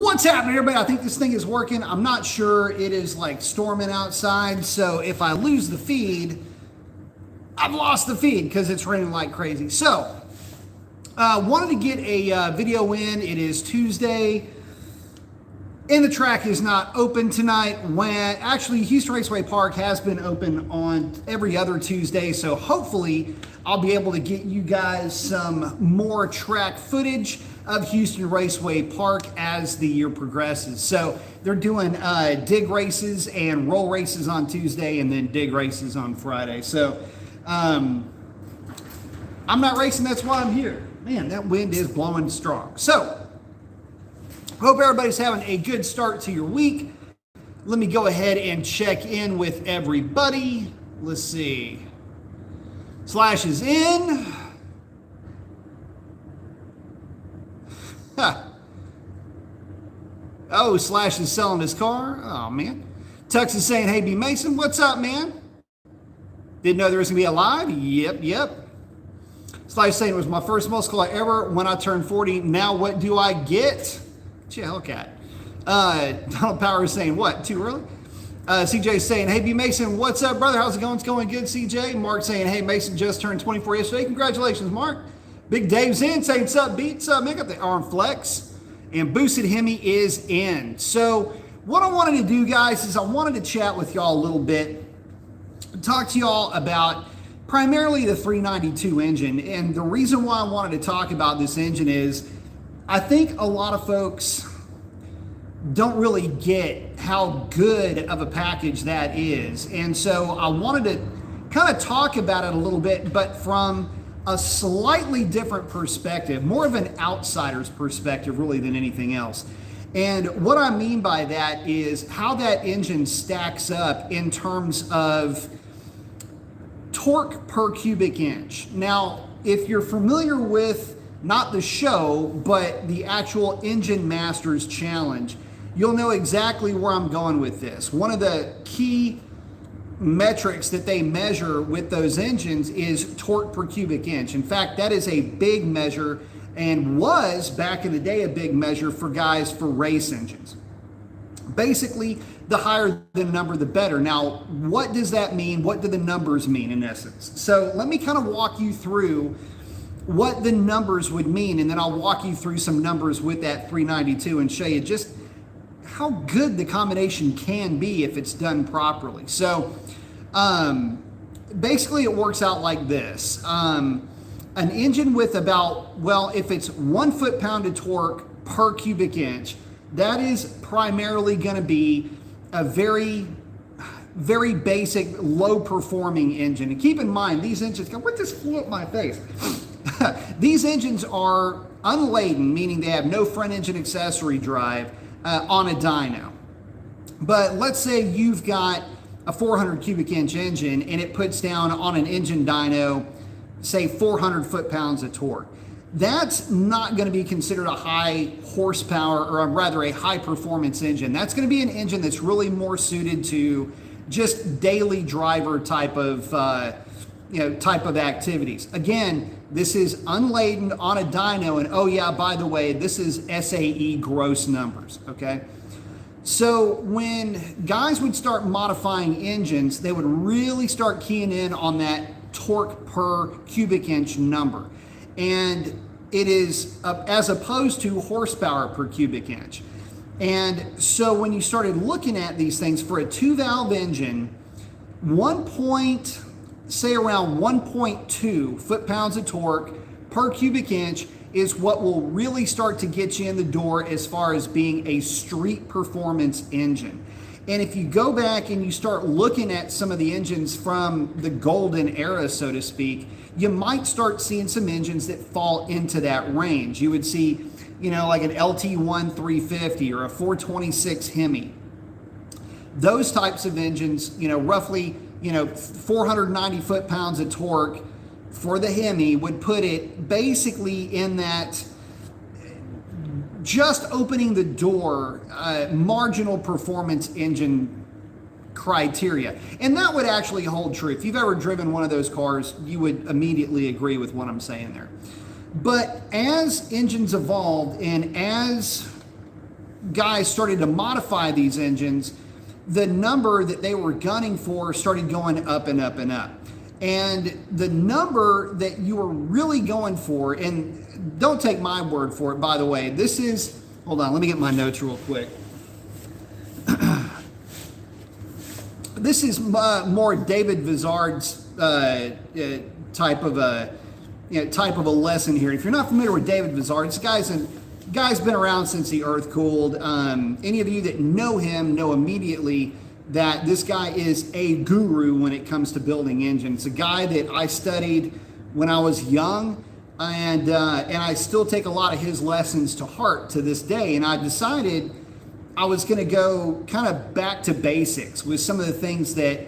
What's happening, everybody? I think this thing is working. I'm not sure. It is like storming outside, so if I lose the feed, I've lost the feed because it's raining like crazy. So, wanted to get a video in. It is Tuesday, and the track is not open tonight. When actually, Houston Raceway Park has been open on every other Tuesday, so hopefully I'll be able to get you guys some more track footage of Houston Raceway Park as the year progresses. So they're doing dig races and roll races on Tuesday and then dig races on Friday. So I'm not racing, that's why I'm here. Man, that wind is blowing strong. So hope everybody's having a good start to your week. Let me go ahead and check in with everybody. Let's see. Slash is in. Oh, Slash is selling his car. Oh, man. Tux is saying, hey, B. Mason, what's up, man? Didn't know there was going to be a live? Yep. Slash saying it was my first muscle car ever when I turned 40. Now what do I get? Gee, Hellcat. Donald Power is saying, what, too early? CJ saying, hey, B. Mason, what's up, brother? How's it going? It's going good, CJ. Mark saying, hey, Mason just turned 24 yesterday. Congratulations, Mark. Big Dave's in saying, what's up, Beat? What's up, man? Got the arm flex. And Boosted Hemi is in. So what I wanted to do, guys, is I wanted to chat with y'all a little bit, talk to y'all about primarily the 392 engine. And the reason why I wanted to talk about this engine is I think a lot of folks don't really get how good of a package that is. And so I wanted to kind of talk about it a little bit, but from a slightly different perspective, more of an outsider's perspective really than anything else. And what I mean by that is how that engine stacks up in terms of torque per cubic inch. Now, if you're familiar with not the show, but the actual Engine Masters Challenge, you'll know exactly where I'm going with this. One of the key metrics that they measure with those engines is torque per cubic inch. In fact, that is a big measure and was back in the day a big measure for guys for race engines. Basically, the higher the number, the better. Now, what does that mean? What do the numbers mean in essence? So let me kind of walk you through what the numbers would mean, and then I'll walk you through some numbers with that 392 and show you just how good the combination can be if it's done properly. So basically it works out like this. An engine with about, well, if it's 1 foot-pound of torque per cubic inch, that is primarily going to be a very, very basic, low-performing engine. And keep in mind, these engines, what just flew up my face? These engines are unladen, meaning they have no front engine accessory drive, on a dyno. But let's say you've got a 400 cubic inch engine and it puts down on an engine dyno, say 400 foot-pounds of torque. That's not going to be considered a high horsepower, or rather a high performance engine. That's going to be an engine that's really more suited to just daily driver type of activities. Again, this is unladen on a dyno, and oh yeah, by the way, this is SAE gross numbers, okay? So when guys would start modifying engines, they would really start keying in on that torque per cubic inch number. And it is as opposed to horsepower per cubic inch. And so when you started looking at these things for a 2-valve engine, say around 1.2 foot-pounds of torque per cubic inch is what will really start to get you in the door as far as being a street performance engine. And if you go back and you start looking at some of the engines from the golden era, so to speak, you might start seeing some engines that fall into that range. You would see, like an LT1 350 or a 426 Hemi. Those types of engines, roughly 490 foot-pounds of torque for the Hemi would put it basically in that just opening the door marginal performance engine criteria. And that would actually hold true. If you've ever driven one of those cars, you would immediately agree with what I'm saying there. But as engines evolved and as guys started to modify these engines, the number that they were gunning for started going up and up and up. And the number that you were really going for, and don't take my word for it, by the way, this is, hold on, let me get my notes real quick. This is more David Vizard's type of a lesson here. If you're not familiar with David Vizard, this guy's been around since the earth cooled. Any of you that know him know immediately that this guy is a guru when it comes to building engines. It's a guy that I studied when I was young, and I still take a lot of his lessons to heart to this day. And I decided I was going to go kind of back to basics with some of the things that,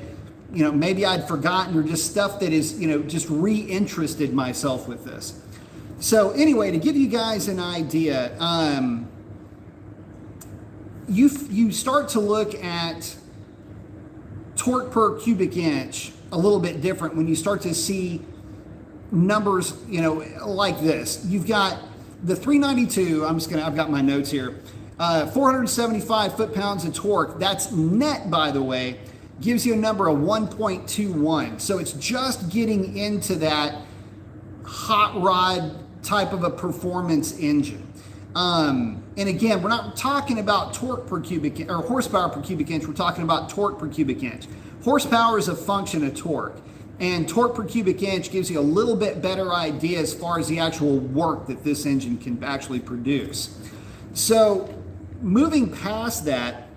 you know, maybe I'd forgotten, or just stuff that is, you know, just reinterested myself with this. So anyway, to give you guys an idea, you start to look at torque per cubic inch a little bit different when you start to see numbers, you know, like this. You've got the 392, I've got my notes here, 475 foot-pounds of torque. That's net, by the way, gives you a number of 1.21. So it's just getting into that hot rod type of a performance engine. And again, we're not talking about torque per cubic or horsepower per cubic inch. We're talking about torque per cubic inch. Horsepower is a function of torque, and torque per cubic inch gives you a little bit better idea as far as the actual work that this engine can actually produce. So moving past that,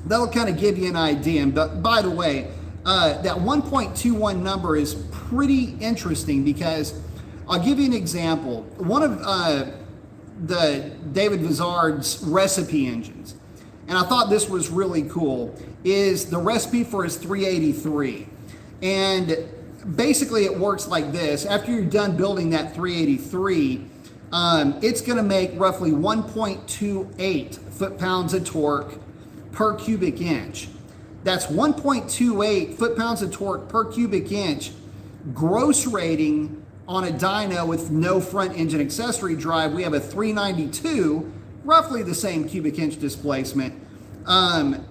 that'll kind of give you an idea. But by the way, that 1.21 number is pretty interesting because I'll give you an example. One of the David Vizard's recipe engines, and I thought this was really cool, is the recipe for his 383. And basically it works like this. After you're done building that 383, it's going to make roughly 1.28 foot-pounds of torque per cubic inch. That's 1.28 foot-pounds of torque per cubic inch gross rating on a dyno with no front engine accessory drive. We have a 392, roughly the same cubic inch displacement,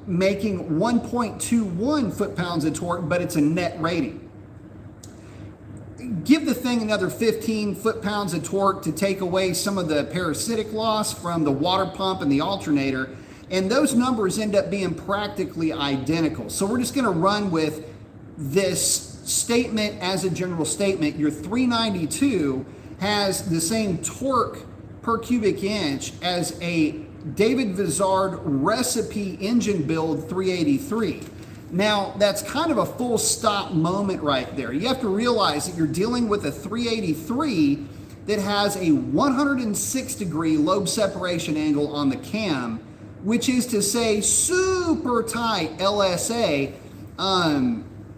making 1.21 foot-pounds of torque, but it's a net rating. Give the thing another 15 foot-pounds of torque to take away some of the parasitic loss from the water pump and the alternator, and those numbers end up being practically identical. So we're just going to run with this statement as a general statement. Your 392 has the same torque per cubic inch as a David Vizard recipe engine build 383. Now, that's kind of a full stop moment right there. You have to realize that you're dealing with a 383 that has a 106 degree lobe separation angle on the cam, which is to say super tight LSA,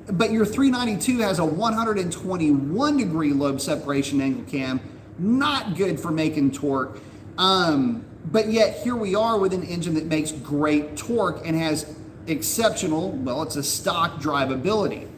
but your 392 has a 121 degree lobe separation angle cam, not good for making torque. But yet here we are with an engine that makes great torque and has exceptional, well, it's a stock drivability.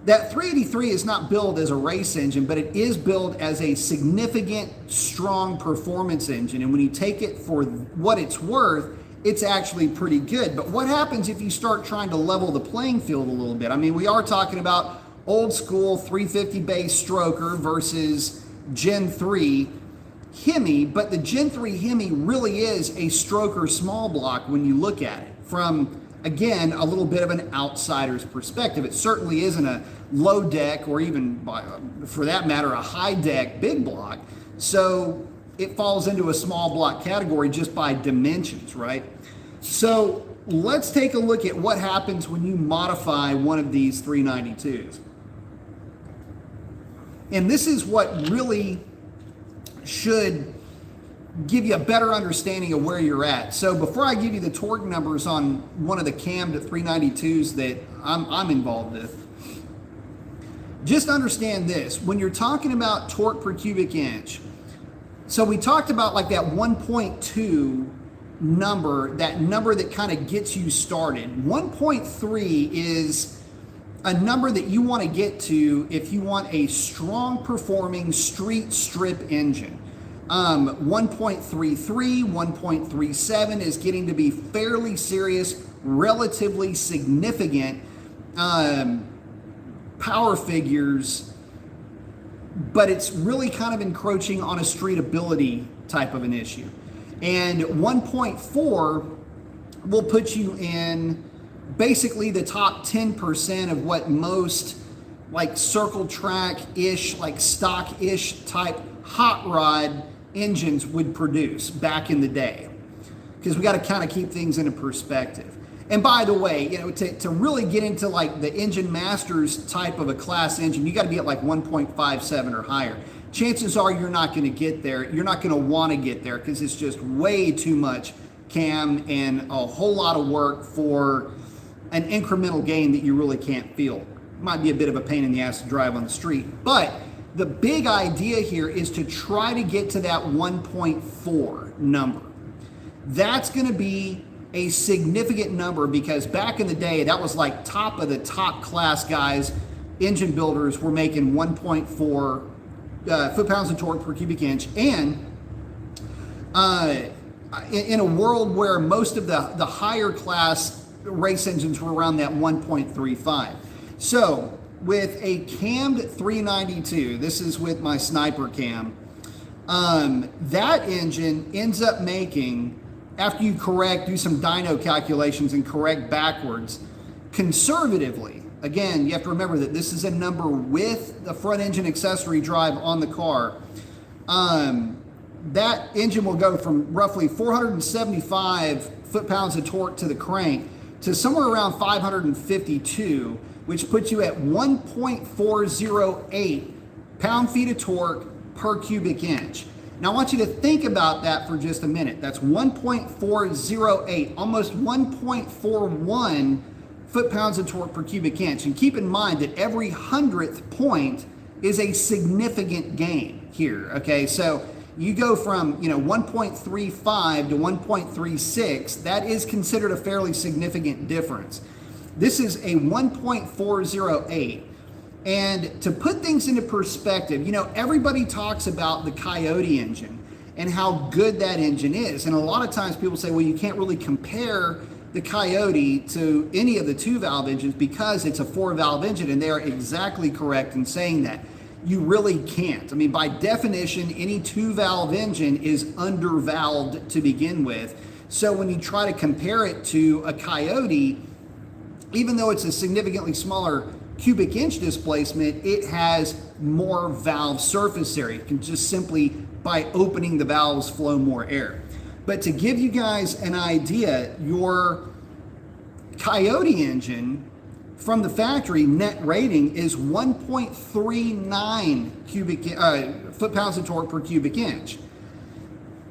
That 383 is not built as a race engine, but it is built as a significant, strong performance engine. And when you take it for what it's worth, it's actually pretty good. But what happens if you start trying to level the playing field a little bit? I mean, we are talking about old school 350 base stroker versus Gen 3 Hemi, but the Gen 3 Hemi really is a stroker small block when you look at it from, again, a little bit of an outsider's perspective. It certainly isn't a low deck or even, for that matter, a high deck big block. So it falls into a small block category just by dimensions, right? So let's take a look at what happens when you modify one of these 392s. And this is what really should give you a better understanding of where you're at. So before I give you the torque numbers on one of the cammed 392s that I'm involved with, just understand this. When you're talking about torque per cubic inch, so we talked about like that 1.2 number, that number that kind of gets you started. 1.3 is a number that you want to get to if you want a strong performing street strip engine. 1.33, 1.37 is getting to be fairly serious, relatively significant power figures, but it's really kind of encroaching on a streetability type of an issue. And 1.4 will put you in basically the top 10% of what most like circle track-ish, like stock-ish type hot rod engines would produce back in the day. Because we got to kind of keep things into perspective. And by the way, you know, to really get into like the Engine Masters type of a class engine, you got to be at like 1.57 or higher. Chances are you're not going to get there. You're not going to want to get there because it's just way too much cam and a whole lot of work for an incremental gain that you really can't feel. It might be a bit of a pain in the ass to drive on the street. But the big idea here is to try to get to that 1.4 number. That's going to be a significant number because back in the day, that was like top of the top class guys. Engine builders were making 1.4 foot-pounds of torque per cubic inch. And in a world where most of the higher class race engines were around that 1.35. So with a cammed 392, this is with my sniper cam, that engine ends up making, after you do some dyno calculations and correct backwards, conservatively, again, you have to remember that this is a number with the front engine accessory drive on the car, that engine will go from roughly 475 foot-pounds of torque to the crank to somewhere around 552, which puts you at 1.408 pound-feet of torque per cubic inch. Now I want you to think about that for just a minute. That's 1.408, almost 1.41 foot-pounds of torque per cubic inch. And keep in mind that every 100th point is a significant gain here, okay? So you go from 1.35 to 1.36, that is considered a fairly significant difference. This is a 1.408. And to put things into perspective, everybody talks about the Coyote engine and how good that engine is. And a lot of times people say, well, you can't really compare the Coyote to any of the 2-valve engines because it's a 4-valve engine, and they are exactly correct in saying that. You really can't. I mean, by definition, any 2-valve engine is undervalved to begin with. So when you try to compare it to a Coyote, even though it's a significantly smaller cubic inch displacement, it has more valve surface area. It can just simply, by opening the valves, flow more air. But to give you guys an idea, your Coyote engine from the factory net rating is 1.39 foot-pounds of torque per cubic inch.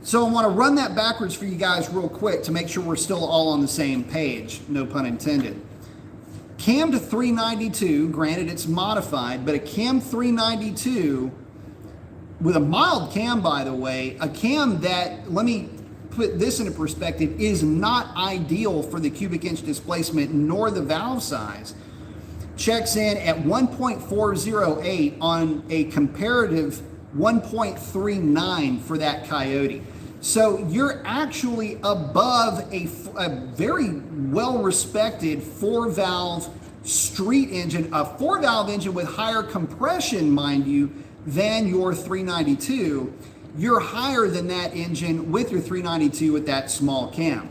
So I want to run that backwards for you guys real quick to make sure we're still all on the same page, no pun intended. Cammed 392, granted it's modified, but a cam 392 with a mild cam, by the way, a cam that, let me put this into perspective, is not ideal for the cubic inch displacement nor the valve size, checks in at 1.408 on a comparative 1.39 for that Coyote. So you're actually above a very well-respected 4-valve street engine, a 4-valve engine with higher compression, mind you, than your 392. You're higher than that engine with your 392 with that small cam.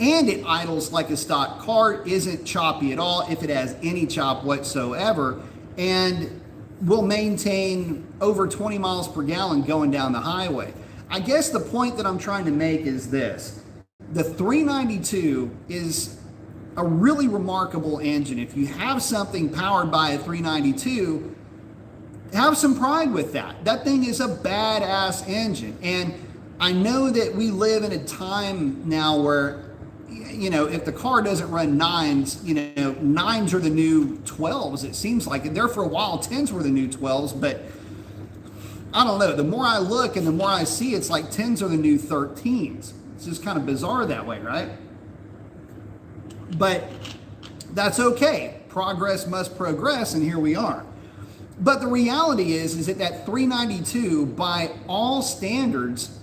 And it idles like a stock car, isn't choppy at all, if it has any chop whatsoever, and will maintain over 20 miles per gallon going down the highway. I guess the point that I'm trying to make is this. The 392 is a really remarkable engine. If you have something powered by a 392, have some pride with that. That thing is a badass engine. And I know that we live in a time now where, if the car doesn't run 9s, 9s are the new 12s, it seems like. There for a while, 10s were the new 12s, but I don't know. The more I look and the more I see, it's like 10s are the new 13s. It's just kind of bizarre that way, right? But that's okay. Progress must progress, and here we are. But the reality is that that 392, by all standards,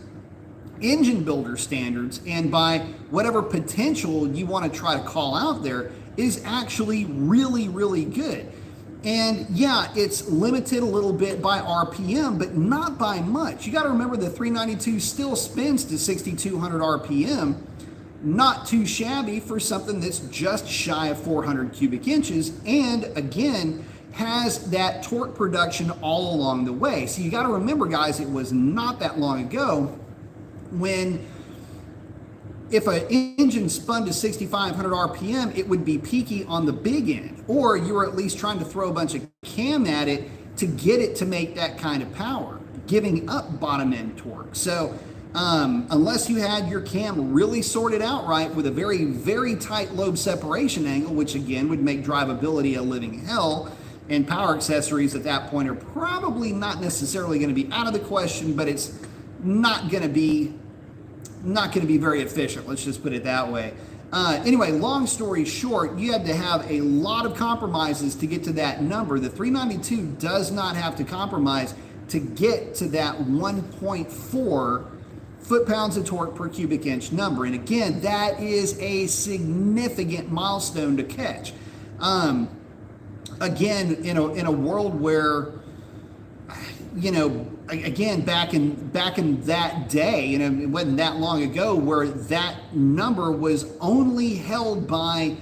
engine builder standards, and by whatever potential you want to try to call out there, is actually really, really good. And yeah, it's limited a little bit by RPM, but not by much. You got to remember the 392 still spins to 6,200 RPM. Not too shabby for something that's just shy of 400 cubic inches, and again, has that torque production all along the way. So you got to remember, guys, it was not that long ago when if an engine spun to 6,500 RPM, it would be peaky on the big end, or you were at least trying to throw a bunch of cam at it to get it to make that kind of power, giving up bottom end torque. So unless you had your cam really sorted out right with a very, very tight lobe separation angle, which again would make drivability a living hell, and power accessories at that point are probably not necessarily going to be out of the question, but it's not going to be very efficient. Let's just put it that way. Anyway, long story short, you had to have a lot of compromises to get to that number. The 392 does not have to compromise to get to that 1.4 foot-pounds of torque per cubic inch number. And again, that is a significant milestone to catch. Again, in a world where, you know, again, back in that day, you know, it wasn't that long ago, where that number was only held by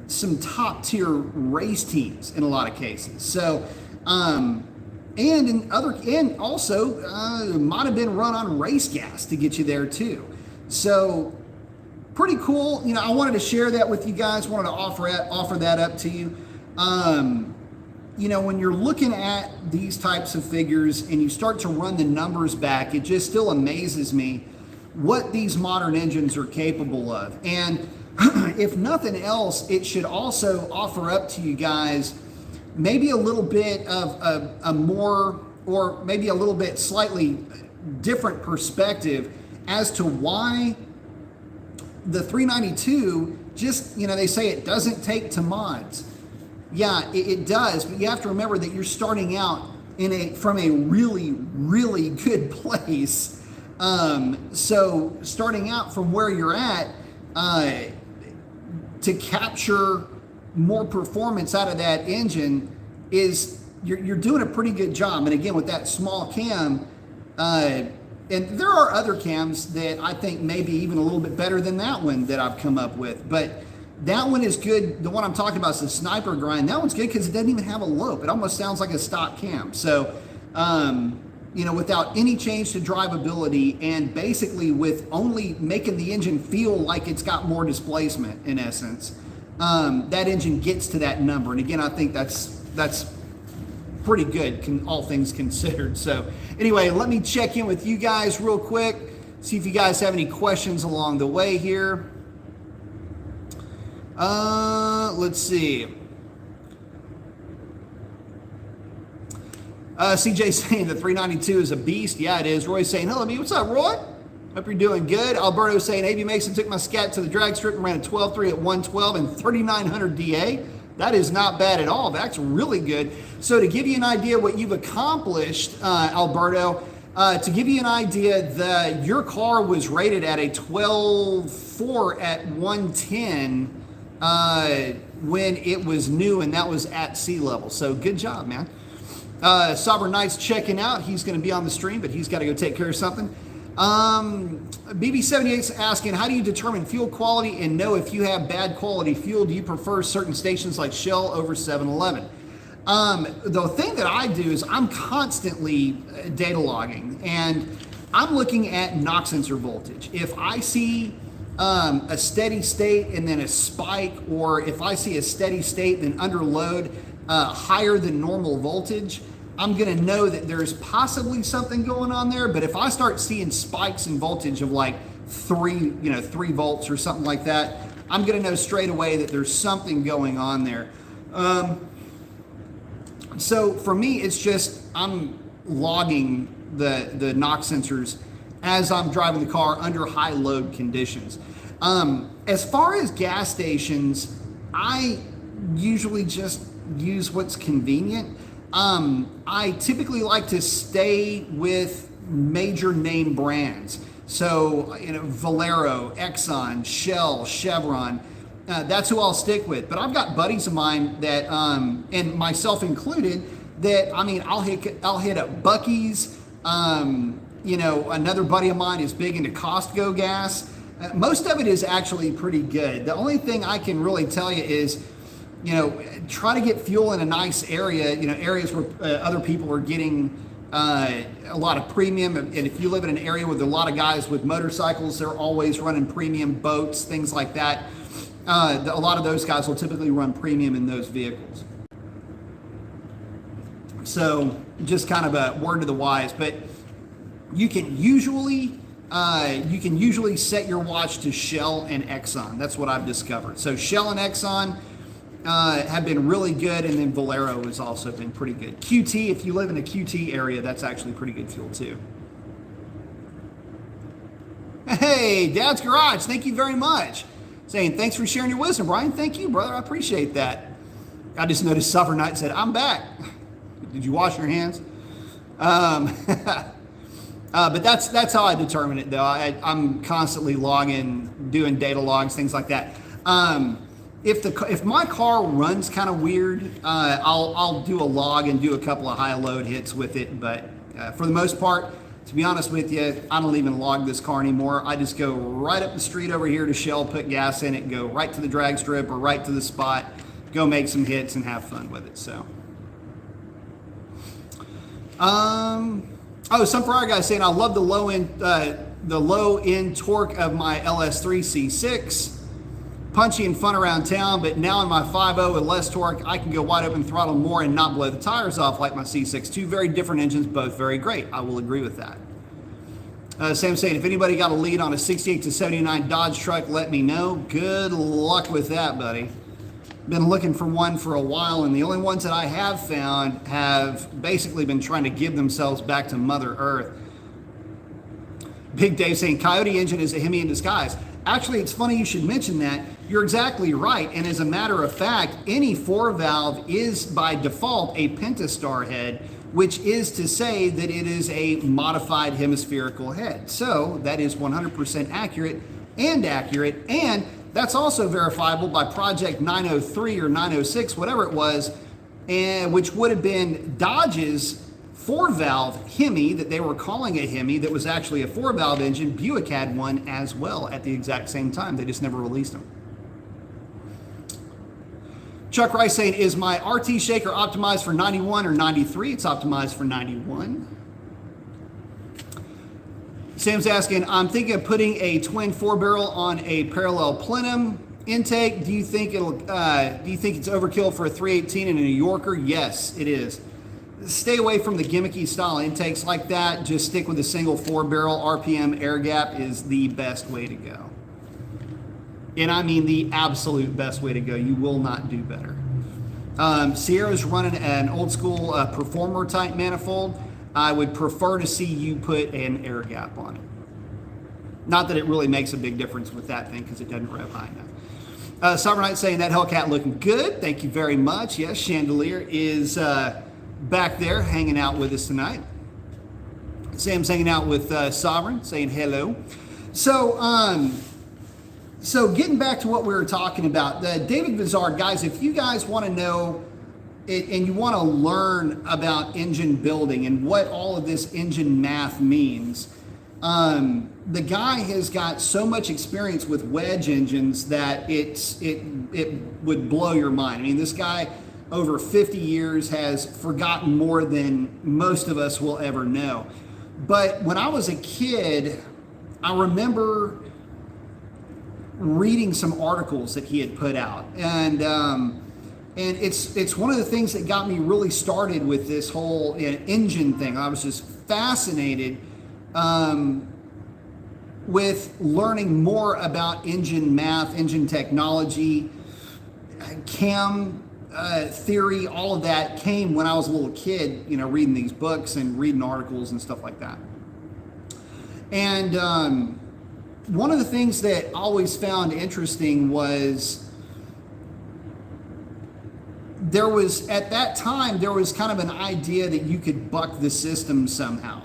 some top tier race teams in a lot of cases. So, and also might have been run on race gas to get you there too. So pretty cool. You know, I wanted to share that with you guys. Wanted to offer that up to you. You know, when you're looking at these types of figures and you start to run the numbers back, it just still amazes me what these modern engines are capable of. And if nothing else, it should also offer up to you guys maybe a little bit of a more, or maybe a little bit slightly different perspective as to why the 392 just, you know, they say it doesn't take to mods. Yeah, it does, but you have to remember that you're starting out from a really, really good place. So starting out from where you're at, to capture more performance out of that engine is, you're doing a pretty good job. And again, with that small cam, and there are other cams that I think maybe even a little bit better than that one that I've come up with, but that one is good. The one I'm talking about is the Sniper Grind. That one's good because it doesn't even have a lobe. It almost sounds like a stock cam. So, you know, without any change to drivability, and basically with only making the engine feel like it's got more displacement in essence, that engine gets to that number. And again, I think that's pretty good, all things considered. So anyway, let me check in with you guys real quick, see if you guys have any questions along the way here. Let's see. CJ saying the 392 is a beast. Yeah, it is. Roy's saying, hello, me. What's up, Roy? Hope you're doing good. Alberto saying, AB Mason took my scat to the drag strip and ran a 12.3 at 112 and 3,900 DA. That is not bad at all. That's really good. So to give you an idea what you've accomplished, Alberto, to give you an idea, your car was rated at a 12.4 at 110 when it was new, and that was at sea level. So good job, man. Sovereign Knight's checking out. He's going to be on the stream, but he's got to go take care of something. BB78's asking, how do you determine fuel quality and know if you have bad quality fuel? Do you prefer certain stations like Shell over 7-Eleven? The thing that I do is I'm constantly data logging, and I'm looking at knock sensor voltage. If I see a steady state and then a spike, or if I see a steady state then under load higher than normal voltage, I'm going to know that there's possibly something going on there. But if I start seeing spikes in voltage of like 3 volts or something like that, I'm going to know straight away that there's something going on there. So for me, it's just I'm logging the knock sensors as I'm driving the car under high load conditions. As far as gas stations, I usually just use what's convenient. I typically like to stay with major name brands. So, Valero, Exxon, Shell, Chevron, that's who I'll stick with. But I've got buddies of mine that, and myself included, that, I'll hit up Buc-ee's. Another buddy of mine is big into Costco gas. Most of it is actually pretty good. The only thing I can really tell you is, try to get fuel in a nice area, areas where other people are getting a lot of premium. And if you live in an area with a lot of guys with motorcycles, they're always running premium boats, things like that. A lot of those guys will typically run premium in those vehicles. So just kind of a word to the wise, but you can usually set your watch to Shell and Exxon. That's what I've discovered. So Shell and Exxon have been really good, and then Valero has also been pretty good. QT, if you live in a QT area, that's actually pretty good fuel too. Hey, Dad's Garage, thank you very much. Saying, thanks for sharing your wisdom, Brian. Thank you, brother. I appreciate that. I just noticed Suffer Knight said, I'm back. Did you wash your hands? But that's how I determine it, though. I'm constantly logging, doing data logs, things like that. If my car runs kind of weird, I'll do a log and do a couple of high load hits with it. But for the most part, to be honest with you, I don't even log this car anymore. I just go right up the street over here to Shell, put gas in it, go right to the drag strip or right to the spot, go make some hits and have fun with it. So, some Ferrari guy saying, I love the low end torque of my LS3 C6. Punchy and fun around town, but now in my 5.0 with less torque, I can go wide open throttle more and not blow the tires off like my C6. Two very different engines, both very great. I will agree with that. Sam saying, if anybody got a lead on a 68 to 79 Dodge truck, let me know. Good luck with that, buddy. Been looking for one for a while, and the only ones that I have found have basically been trying to give themselves back to Mother Earth. Big Dave saying, Coyote engine is a Hemi in disguise. Actually, it's funny you should mention that. You're exactly right. And as a matter of fact, any 4-valve is by default a Pentastar head, which is to say that it is a modified hemispherical head. So that is 100% accurate. And that's also verifiable by Project 903 or 906, whatever it was, which would have been Dodge's 4-valve Hemi that they were calling a Hemi that was actually a 4-valve engine. Buick had one as well at the exact same time. They just never released them. Chuck Rice saying, is my RT shaker optimized for 91 or 93? It's optimized for 91. Sam's asking, I'm thinking of putting a twin 4-barrel on a parallel plenum intake. Do you think it's overkill for a 318 and a New Yorker? Yes, it is. Stay away from the gimmicky style intakes like that. Just stick with a single 4-barrel. RPM air gap is the best way to go. And I mean the absolute best way to go. You will not do better. Sierra's running an old school performer type manifold. I would prefer to see you put an air gap on it. Not that it really makes a big difference with that thing because it doesn't rev high enough. Summer Night saying that Hellcat looking good. Thank you very much. Yes, Chandelier is back there hanging out with us tonight. Sam's hanging out with Sovereign saying hello. So getting back to what we were talking about, David Vizard, guys, if you guys want to know and you want to learn about engine building and what all of this engine math means, the guy has got so much experience with wedge engines that it would blow your mind. I mean, this guy over 50 years has forgotten more than most of us will ever know. But when I was a kid, I remember reading some articles that he had put out, and it's one of the things that got me really started with this whole engine thing. I was just fascinated with learning more about engine math, engine technology, cam theory. All of that came when I was a little kid, reading these books and reading articles and stuff like that. And one of the things that I always found interesting was there was, at that time, there was kind of an idea that you could buck the system somehow.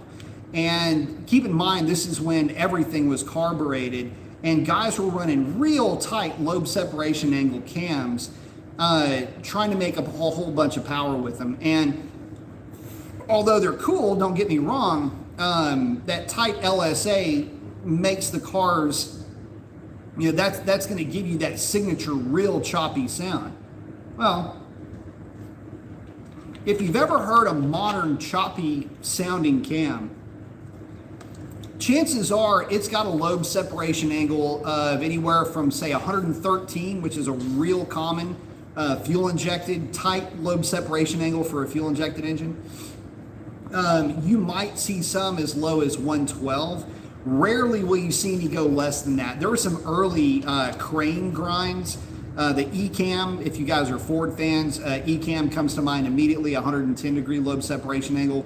And keep in mind, this is when everything was carbureted and guys were running real tight lobe separation angle cams, trying to make a whole bunch of power with them. And although they're cool, don't get me wrong, that tight LSA makes the cars, that's going to give you that signature real choppy sound. Well, if you've ever heard a modern choppy sounding cam, chances are it's got a lobe separation angle of anywhere from, say, 113, which is a real common fuel injected tight lobe separation angle for a fuel injected engine. You might see some as low as 112. Rarely will you see any go less than that. There were some early crane grinds. The E-Cam, if you guys are Ford fans, E-Cam comes to mind immediately, 110 degree lobe separation angle.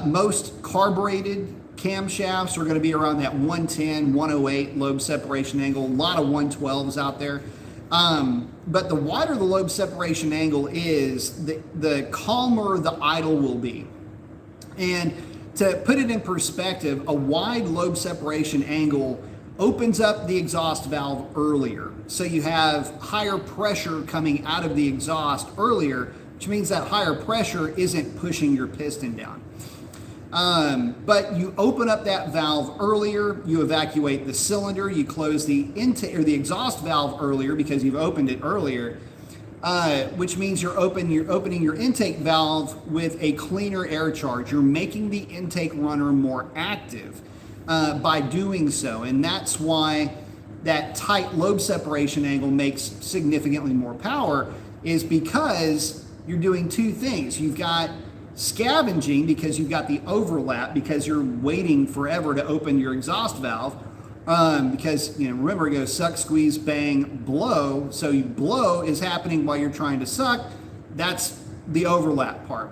Most carbureted camshafts are going to be around that 110, 108 lobe separation angle. A lot of 112s out there. But the wider the lobe separation angle is, the calmer the idle will be. And to put it in perspective, a wide lobe separation angle opens up the exhaust valve earlier. So you have higher pressure coming out of the exhaust earlier, which means that higher pressure isn't pushing your piston down. But you open up that valve earlier, you evacuate the cylinder, you close the intake or the exhaust valve earlier because you've opened it earlier, which means you're opening your intake valve with a cleaner air charge. You're making the intake runner more active by doing so, and that's why that tight lobe separation angle makes significantly more power, is because you're doing two things. You've got scavenging because you've got the overlap because you're waiting forever to open your exhaust valve, because remember, it goes suck, squeeze, bang, blow. So you blow is happening while you're trying to suck. That's the overlap part,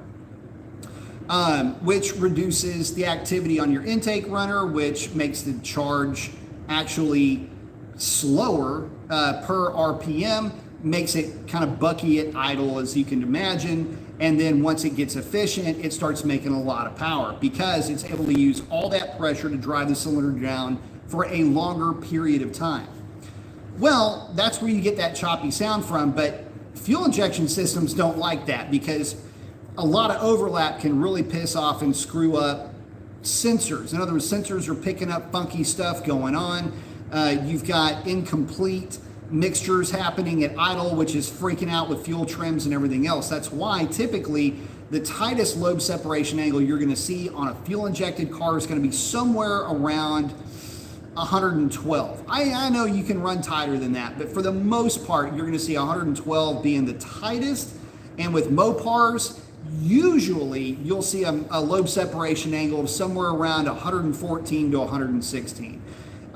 which reduces the activity on your intake runner, which makes the charge actually slower per RPM, makes it kind of bucky at idle, as you can imagine. And then once it gets efficient, it starts making a lot of power because it's able to use all that pressure to drive the cylinder down for a longer period of time. Well, that's where you get that choppy sound from, but fuel injection systems don't like that because a lot of overlap can really piss off and screw up sensors. In other words, sensors are picking up funky stuff going on. You've got incomplete mixtures happening at idle, which is freaking out with fuel trims and everything else. That's why typically the tightest lobe separation angle you're going to see on a fuel injected car is going to be somewhere around 112. I know you can run tighter than that, but for the most part, you're going to see 112 being the tightest. And with Mopars, usually you'll see a lobe separation angle of somewhere around 114 to 116.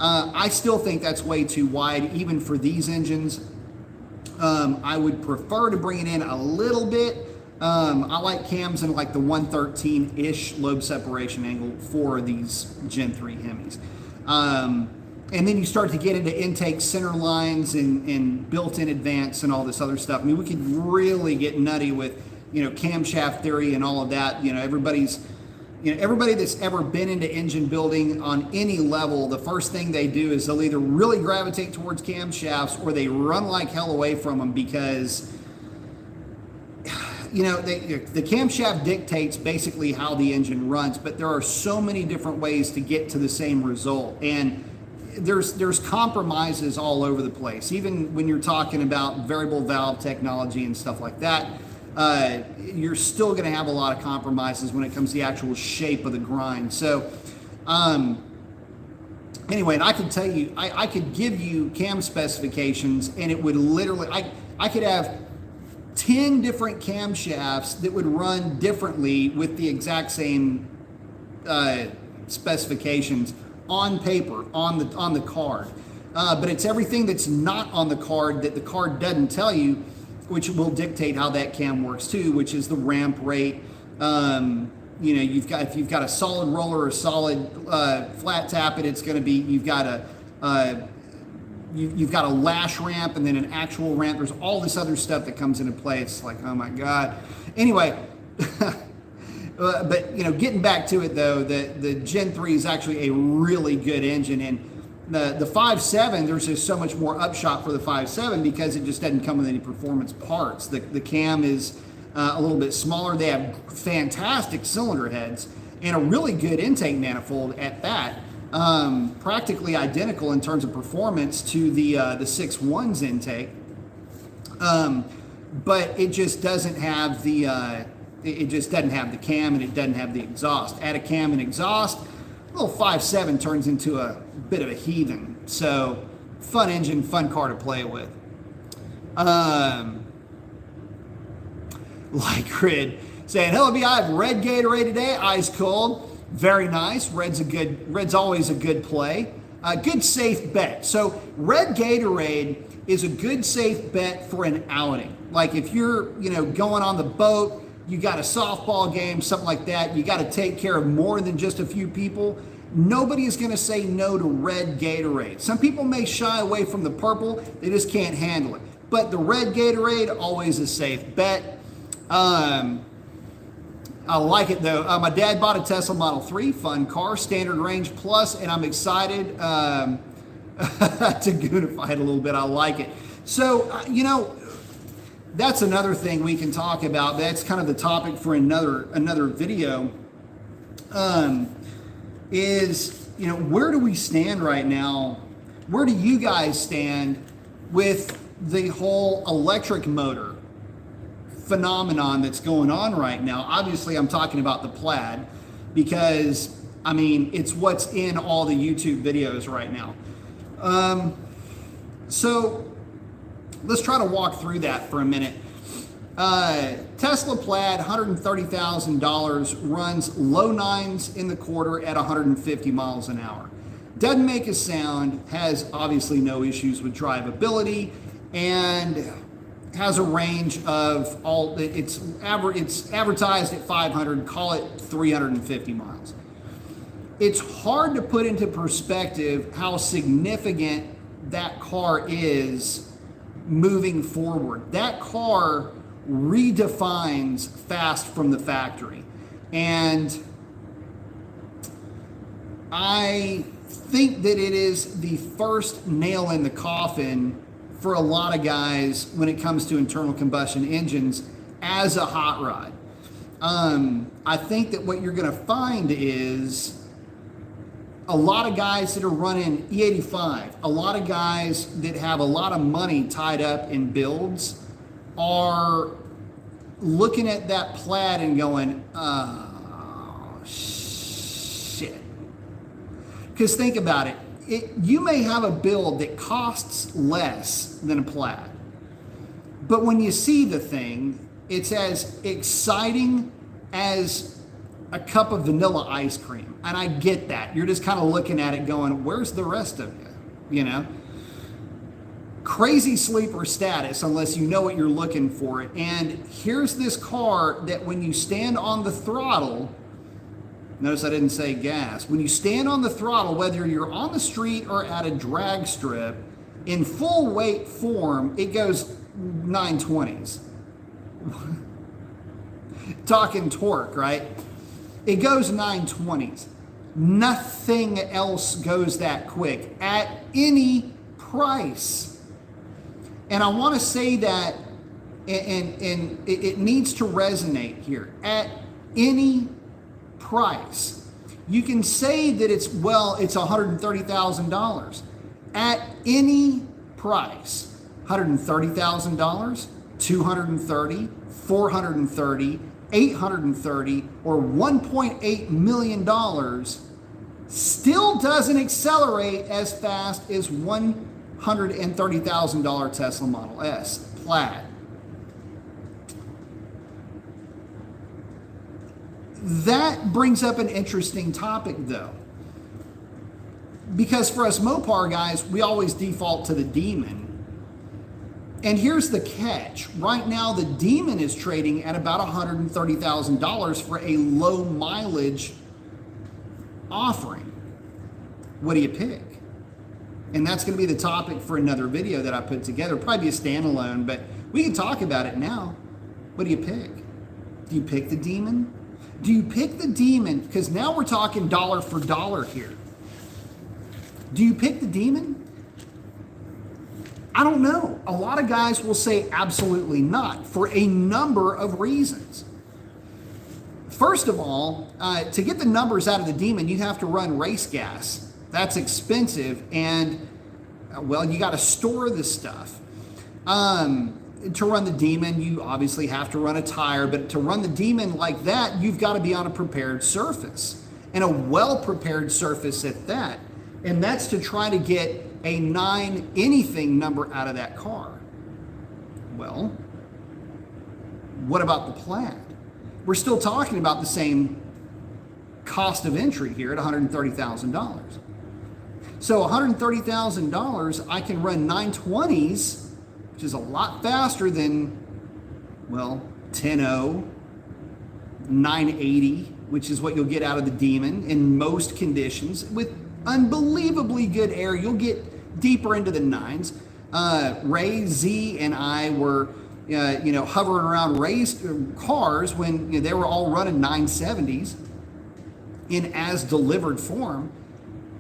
I still think that's way too wide, even for these engines. I would prefer to bring it in a little bit. I like cams in like the 113-ish lobe separation angle for these Gen 3 Hemis. And then you start to get into intake center lines and built-in advance and all this other stuff. I mean, we could really get nutty with, camshaft theory and all of that. Everybody that's ever been into engine building on any level, the first thing they do is they'll either really gravitate towards camshafts or they run like hell away from them because, the camshaft dictates basically how the engine runs, but there are so many different ways to get to the same result. And there's compromises all over the place. Even when you're talking about variable valve technology and stuff like that, you're still going to have a lot of compromises when it comes to the actual shape of the grind. So anyway, and I can tell you, I could give you cam specifications and it would literally, I could have 10 different camshafts that would run differently with the exact same specifications on paper, on the card. But it's everything that's not on the card that the card doesn't tell you, which will dictate how that cam works too, which is the ramp rate. If you've got a solid roller or a solid flat tappet, it's going to be, you've got a you've got a lash ramp and then an actual ramp. There's all this other stuff that comes into play. It's like, oh my God. Anyway, but getting back to it though, the Gen 3 is actually a really good engine, and the 5.7, there's just so much more upshot for the 5.7 because it just doesn't come with any performance parts. The cam is a little bit smaller. They have fantastic cylinder heads and a really good intake manifold at that. Practically identical in terms of performance to the 6.1's intake, but it just doesn't have the cam, and it doesn't have the exhaust. Add a cam and exhaust, little 5.7 turns into a bit of a heathen. So fun engine, fun car to play with. Like Grid saying, hello B, I have red Gatorade today, ice cold. Very nice. Red's always a good play. Good safe bet. So red Gatorade is a good safe bet for an outing. Like if you're, going on the boat, you got a softball game, something like that, you got to take care of more than just a few people. Nobody is going to say no to red Gatorade. Some people may shy away from the purple. They just can't handle it. But the red Gatorade, always a safe bet. I like it though. My dad bought a Tesla Model 3, fun car, standard range plus, and I'm excited to goonify it a little bit. I like it. So, that's another thing we can talk about. That's kind of the topic for another video. Is, where do we stand right now? Where do you guys stand with the whole electric motor phenomenon that's going on right now? Obviously, I'm talking about the Plaid because, it's what's in all the YouTube videos right now. So let's try to walk through that for a minute. Tesla Plaid, $130,000, runs low nines in the quarter at 150 miles an hour. Doesn't make a sound, has obviously no issues with drivability, and has a range of it's advertised at 500, call it 350 miles. It's hard to put into perspective how significant that car is moving forward. That car redefines fast from the factory. And I think that it is the first nail in the coffin for a lot of guys when it comes to internal combustion engines as a hot rod. I think that what you're going to find is a lot of guys that are running E85, a lot of guys that have a lot of money tied up in builds are looking at that Plaid and going, oh, shit. Because think about it. You may have a build that costs less than a Plaid, but when you see the thing, it's as exciting as a cup of vanilla ice cream. And I get that. You're just kind of looking at it going, where's the rest of you? Crazy sleeper status unless you know what you're looking for. And here's this car that when you stand on the throttle, notice I didn't say gas. When you stand on the throttle, whether you're on the street or at a drag strip, in full weight form, it goes 920s. Talking torque, right? It goes 920s. Nothing else goes that quick at any price. And I want to say that, and it needs to resonate here. At any price. You can say that it's $130,000. At any price. $130,000, $230,000, $430,000, $830,000, or $1.8 million still doesn't accelerate as fast as $130,000 Tesla Model S Plaid. That brings up an interesting topic though, because for us Mopar guys, we always default to the Demon. And here's the catch. Right now, the Demon is trading at about $130,000 for a low mileage offering. What do you pick? And that's going to be the topic for another video that I put together. Probably be a standalone, but we can talk about it now. What do you pick? Do you pick the Demon? Do you pick the Demon? Because now we're talking dollar for dollar here. Do you pick the Demon? I don't know. A lot of guys will say absolutely not for a number of reasons. First of all, to get the numbers out of the Demon, you have to run race gas. That's expensive, and well, you got to store this stuff. To run the Demon, you obviously have to run a tire, but to run the Demon like that, you've got to be on a prepared surface, and a well-prepared surface at that. And that's to try to get a 9 anything number out of that car. Well, what about the Plaid? We're still talking about the same cost of entry here at $130,000. So $130,000, I can run 920s, which is a lot faster than, well, 10.0, 980, which is what you'll get out of the Demon in most conditions. With unbelievably good air, you'll get deeper into the 9s. Ray, Z, and I were hovering around race cars when they were all running 970s in as delivered form,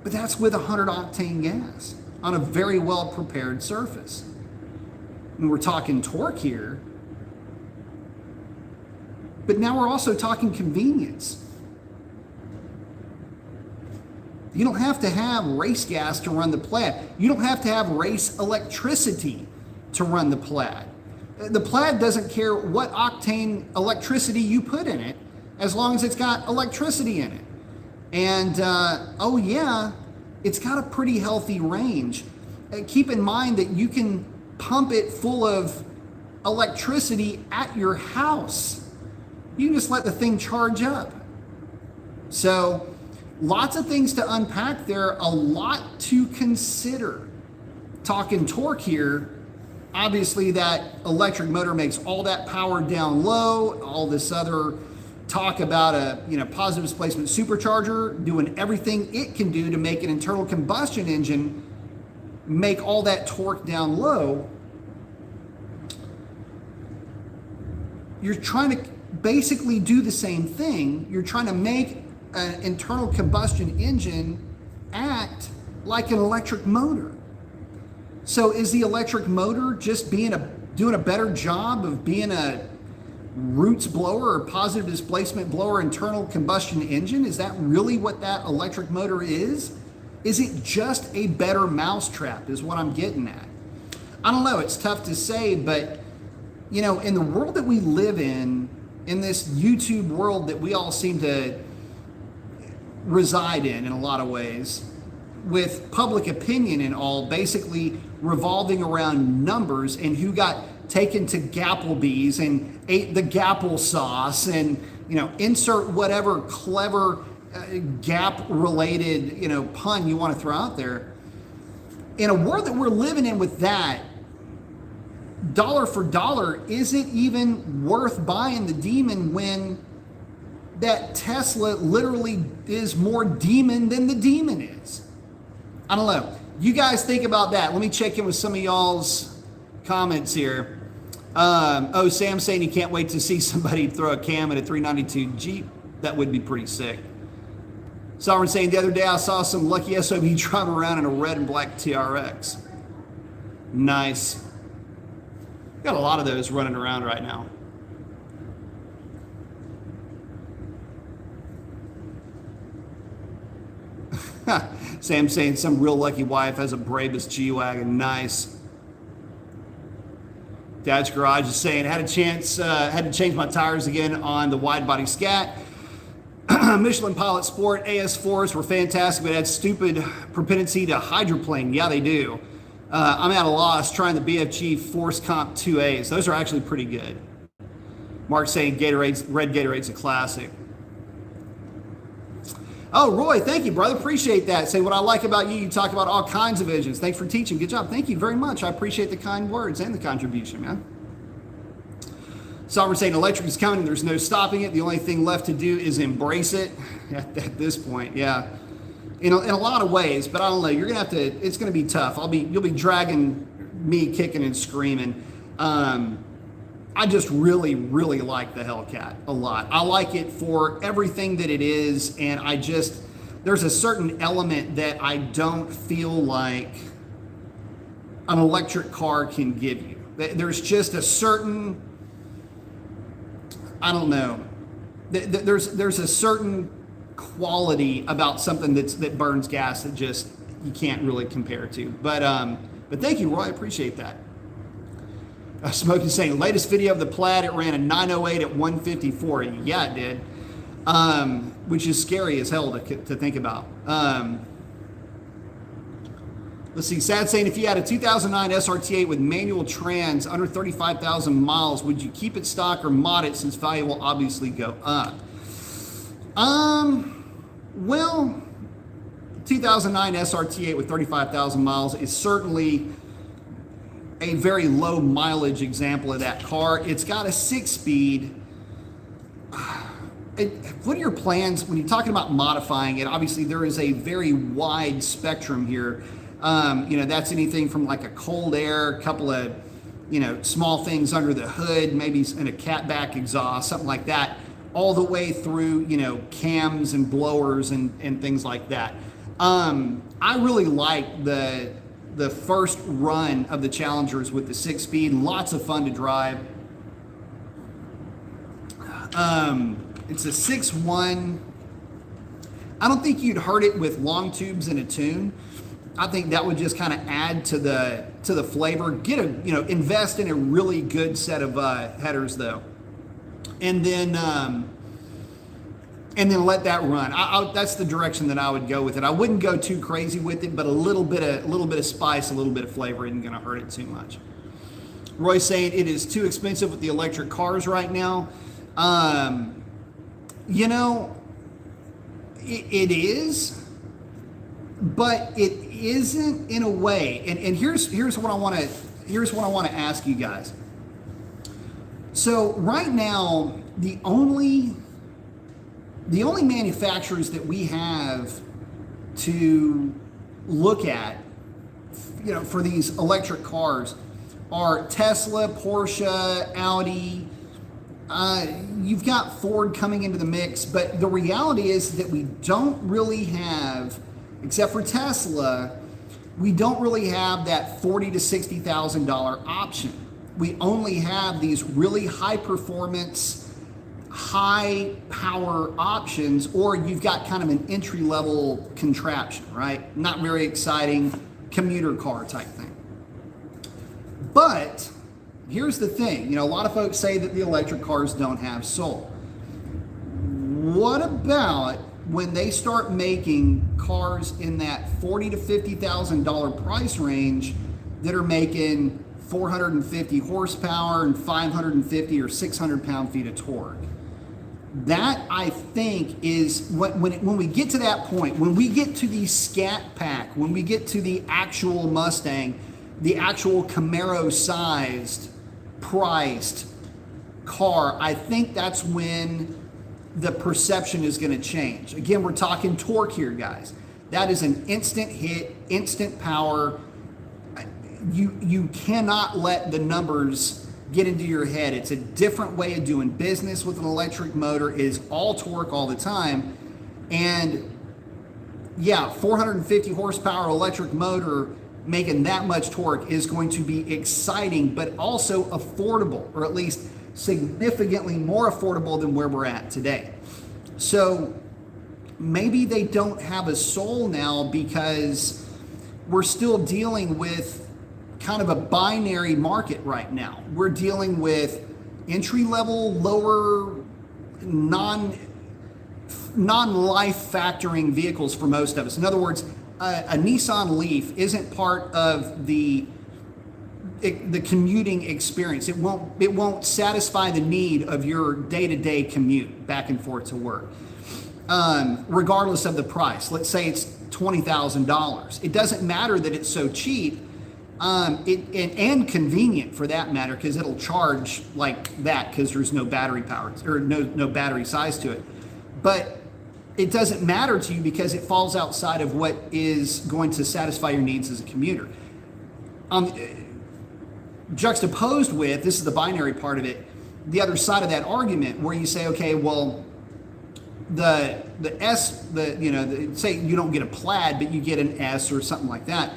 but that's with 100 octane gas on a very well prepared surface. And we're talking torque here, but now we're also talking convenience. You don't have to have race gas to run the Plaid. You don't have to have race electricity to run the Plaid. The Plaid doesn't care what octane electricity you put in it, as long as it's got electricity in it. And, oh yeah, it's got a pretty healthy range. Keep in mind that you can pump it full of electricity at your house. You can just let the thing charge up. So, lots of things to unpack there, a lot to consider. Talking torque here, obviously that electric motor makes all that power down low, all this other talk about a positive displacement supercharger doing everything it can do to make an internal combustion engine make all that torque down low. You're trying to basically do the same thing. You're trying to make an internal combustion engine act like an electric motor. So is the electric motor just doing a better job of being a roots blower or positive displacement blower internal combustion engine? Is that really what that electric motor is? Is it just a better mousetrap is what I'm getting at? I don't know, it's tough to say, but in the world that we live in this YouTube world that we all seem to reside in a lot of ways, with public opinion and all basically revolving around numbers and who got taken to Gapplebee's and ate the Gapple sauce and insert whatever clever Gap related pun you want to throw out there. In a world that we're living in with that, dollar for dollar, is it even worth buying the Demon when that Tesla literally is more Demon than the Demon is? I don't know. You guys think about that. Let me check in with some of y'all's comments here. Sam saying he can't wait to see somebody throw a cam at a 392 Jeep. That would be pretty sick. Sovereign saying the other day I saw some lucky SOB driving around in a red and black TRX. Nice. Got a lot of those running around right now. Sam saying some real lucky wife has a Brabus G-Wagon. Nice. Dad's Garage is saying had to change my tires again on the wide body Scat. Michelin Pilot Sport AS4s were fantastic, but had stupid propensity to hydroplane. Yeah, they do. I'm at a loss trying the BFG Force Comp 2As. Those are actually pretty good. Mark saying red Gatorade's a classic. Oh, Roy, thank you, brother. Appreciate that. Say what I like about you. You talk about all kinds of engines. Thanks for teaching. Good job. Thank you very much. I appreciate the kind words and the contribution, man. Sovereign saying electric is coming. There's no stopping it. The only thing left to do is embrace it at this point. Yeah. in a lot of ways, but I don't know. You're gonna have to. It's gonna be tough. You'll be dragging me kicking and screaming. I just really, really like the Hellcat a lot. I like it for everything that it is, and there's a certain element that I don't feel like an electric car can give you. There's just a certain, I don't know, there's a certain quality about something that burns gas that just you can't really compare to. But thank you, Roy, I appreciate that. Smokey saying, latest video of the Plaid, it ran a 908 at 154. Yeah, it did. Which is scary as hell to think about. Let's see, Sad saying, if you had a 2009 SRT8 with manual trans under 35,000 miles, would you keep it stock or mod it since value will obviously go up? Well, 2009 SRT8 with 35,000 miles is certainly a very low mileage example of that car. It's got a 6-speed. What are your plans when you're talking about modifying it? Obviously, there is a very wide spectrum here. That's anything from like a cold air, a couple of, small things under the hood, maybe in a catback exhaust, something like that, all the way through, cams and blowers and things like that. I really like the first run of the Challengers with the 6-speed, lots of fun to drive. It's a 6.1. I don't think you'd hurt it with long tubes and a tune. I think that would just kind of add to the flavor. Invest in a really good set of headers though, and then let that run. That's the direction that I would go with it. I wouldn't go too crazy with it, but a little bit of spice, a little bit of flavor isn't going to hurt it too much. Roy's saying it is too expensive with the electric cars right now. It is, but it isn't in a way. And here's what I want to ask you guys. So right now, the only manufacturers that we have to look at, for these electric cars are Tesla, Porsche, Audi. You've got Ford coming into the mix, but the reality is that we don't really have, except for Tesla, we don't really have that $40,000 to $60,000 option. We only have these really high performance, high power options, or you've got kind of an entry level contraption, right? Not very exciting commuter car type thing. But here's the thing, a lot of folks say that the electric cars don't have soul. What about when they start making cars in that $40,000 to $50,000 price range that are making 450 horsepower and 550 or 600 pound-feet of torque? That, I think, is when we get to that point, when we get to the Scat Pack, when we get to the actual Mustang, the actual Camaro-sized, priced car, I think that's when the perception is going to change. Again, we're talking torque here, guys. That is an instant hit, instant power. You cannot let the numbers get into your head. It's a different way of doing business with an electric motor. It is all torque all the time. And yeah, 450 horsepower electric motor making that much torque is going to be exciting, but also affordable, or at least significantly more affordable than where we're at today. So maybe they don't have a soul now because we're still dealing with kind of a binary market right now. We're dealing with entry-level, lower, non-life factoring vehicles for most of us. In other words, a Nissan Leaf isn't part of the commuting experience. It won't satisfy the need of your day-to-day commute back and forth to work, regardless of the price. Let's say it's $20,000. It doesn't matter that it's so cheap, and convenient for that matter, because it'll charge like that because there's no battery power or no battery size to it. But it doesn't matter to you because it falls outside of what is going to satisfy your needs as a commuter. Juxtaposed with, this is the binary part of it, the other side of that argument where you say, okay, well, the S, say you don't get a Plaid, but you get an S or something like that.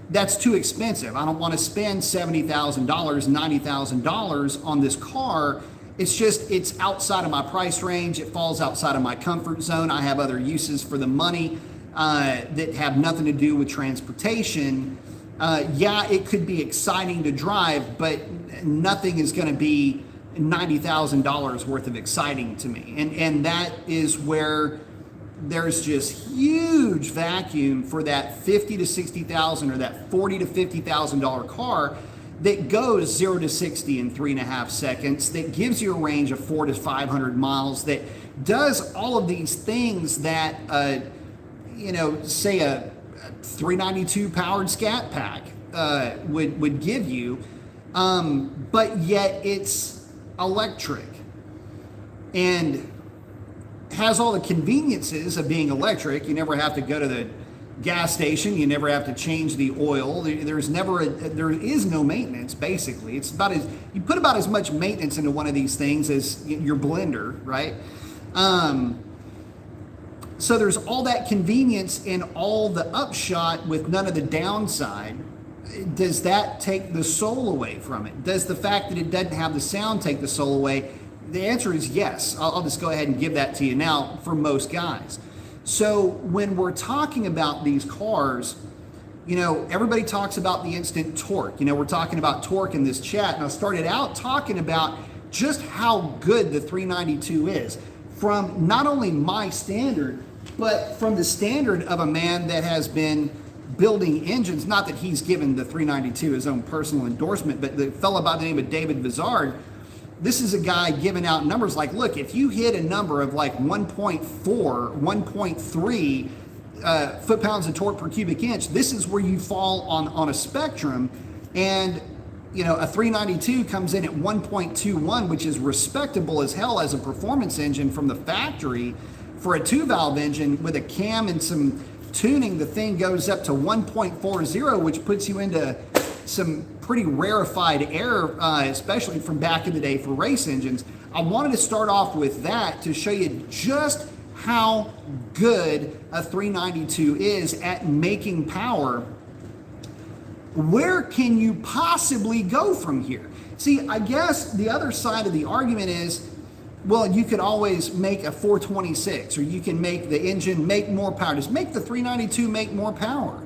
That's too expensive. I don't want to spend $70,000, $90,000 on this car. It's outside of my price range. It falls outside of my comfort zone. I have other uses for the money that have nothing to do with transportation. Yeah, it could be exciting to drive, but nothing is going to be $90,000 worth of exciting to me. And that is where there's just huge vacuum for that $50,000 to $60,000 or that $40,000 to $50,000 car that goes 0 to 60 in 3.5 seconds, that gives you a range of 400 to 500 miles, that does all of these things that, say a 392 powered Scat Pack would give you, but yet it's electric and has all the conveniences of being electric. You never have to go to the gas station. You never have to change the oil. There is no maintenance. Basically, it's about you put about as much maintenance into one of these things as your blender, right? So there's all that convenience and all the upshot with none of the downside. Does that take the soul away from it? Does the fact that it doesn't have the sound take the soul away? The answer is yes. I'll just go ahead and give that to you now for most guys. So when we're talking about these cars, everybody talks about the instant torque. We're talking about torque in this chat, and I started out talking about just how good the 392 is from not only my standard, but from the standard of a man that has been building engines. Not that he's given the 392 his own personal endorsement, but the fellow by the name of David Vizard, this is a guy giving out numbers like, look, if you hit a number of like 1.4, 1.3 foot-pounds of torque per cubic inch, this is where you fall on a spectrum. And, a 392 comes in at 1.21, which is respectable as hell as a performance engine from the factory. For a 2-valve engine with a cam and some tuning, the thing goes up to 1.40, which puts you into some pretty rarefied air, especially from back in the day for race engines. I wanted to start off with that to show you just how good a 392 is at making power. Where can you possibly go from here? See, I guess the other side of the argument is, well, you could always make a 426, or you can make the engine make more power. Just make the 392 make more power.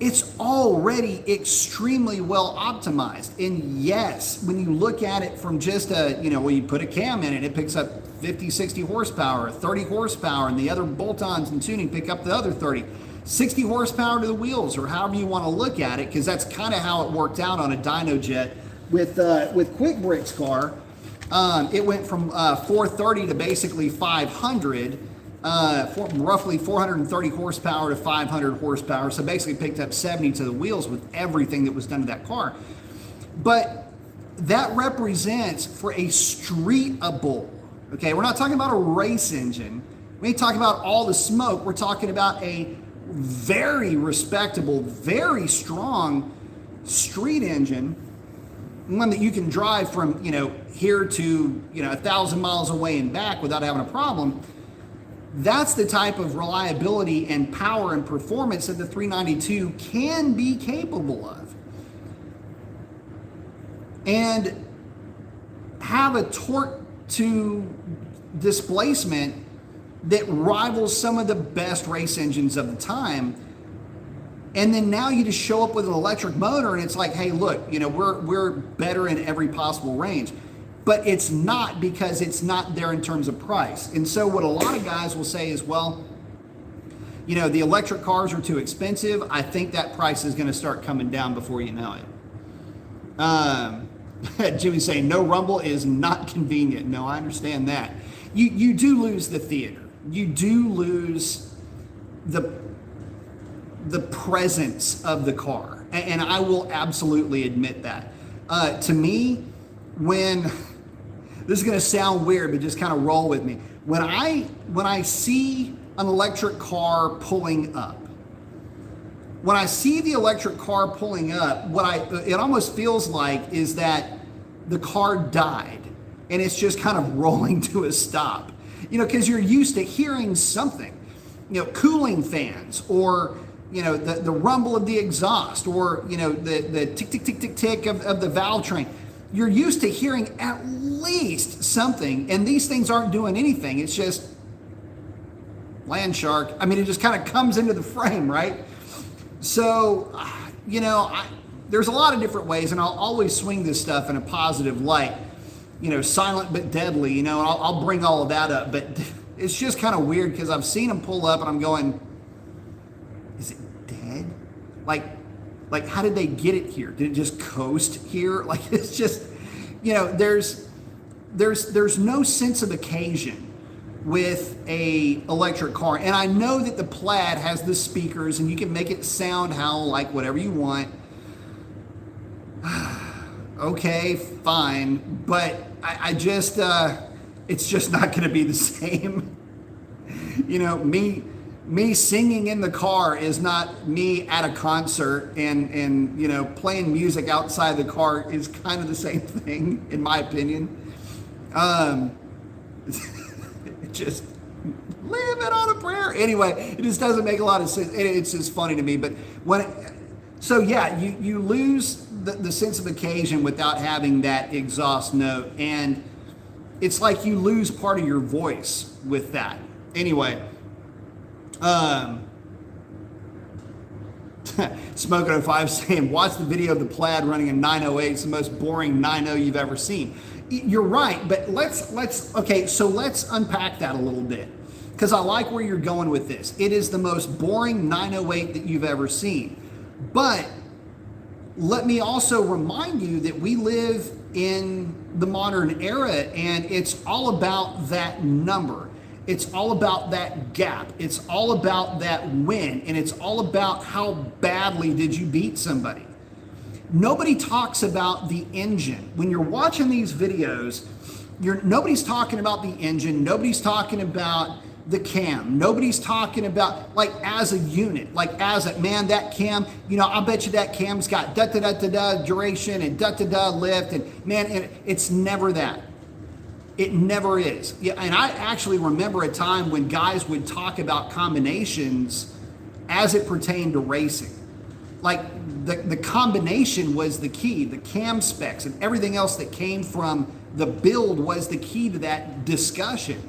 It's already extremely well optimized. And yes, when you look at it from just you put a cam in it, it picks up 50, 60 horsepower, 30 horsepower, and the other bolt-ons and tuning pick up the other 30. 60 horsepower to the wheels, or however you want to look at it, because that's kind of how it worked out on a dyno jet with Quick Brick's car. It went from 430 to basically 500. Roughly 430 horsepower to 500 horsepower. So basically picked up 70 to the wheels with everything that was done to that car. But that represents for a streetable, okay, we're not talking about a race engine. We ain't talking about all the smoke. We're talking about a very respectable, very strong street engine, one that you can drive from, here to, 1,000 miles away and back without having a problem. That's the type of reliability and power and performance that the 392 can be capable of. And have a torque to displacement that rivals some of the best race engines of the time. And then now you just show up with an electric motor and it's like, hey, look, we're better in every possible range. But it's not, because it's not there in terms of price. And so what a lot of guys will say is, well, the electric cars are too expensive. I think that price is going to start coming down before you know it. Jimmy's saying no rumble is not convenient. No, I understand that. You do lose the theater. You do lose the presence of the car. And I will absolutely admit that. To me, when... This is going to sound weird, but just kind of roll with me. When I see an electric car pulling up, when I see the electric car pulling up, it almost feels like is that the car died and it's just kind of rolling to a stop. Because you're used to hearing something, cooling fans, or the rumble of the exhaust, or the tick tick tick tick tick of the valve train. You're used to hearing at least something, and these things aren't doing anything. It's just land shark. I mean, it just kind of comes into the frame, right? So, there's a lot of different ways, and I'll always swing this stuff in a positive light. Silent but deadly. I'll bring all of that up, but it's just kind of weird because I've seen them pull up, and I'm going, is it dead? Like, how did they get it here? Did it just coast here? Like, it's just, there's no sense of occasion with a electric car. And I know that the Plaid has the speakers and you can make it sound how, like, whatever you want. Okay, fine. But I just, it's just not going to be the same. Me singing in the car is not me at a concert, and playing music outside the car is kind of the same thing, in my opinion. Just live it on a prayer. Anyway, it just doesn't make a lot of sense. It's just funny to me. But you lose the sense of occasion without having that exhaust note, and it's like you lose part of your voice with that. Anyway. Smoking 05 saying, watch the video of the Plaid running a 908. It's the most boring 9.0 you've ever seen. You're right, but let's unpack that a little bit, because I like where you're going with this. It is the most boring 908 that you've ever seen. But let me also remind you that we live in the modern era, and it's all about that number. It's all about that gap. It's all about that win. And it's all about how badly did you beat somebody. Nobody talks about the engine. When you're watching these videos, nobody's talking about the engine. Nobody's talking about the cam. Nobody's talking about, like, as a unit, like as a, man, that cam, I bet you that cam's got da-da-da-da-da duration and da-da-da lift. And man, it's never that. It never is. Yeah, and I actually remember a time when guys would talk about combinations as it pertained to racing. Like the combination was the key, the cam specs and everything else that came from the build was the key to that discussion.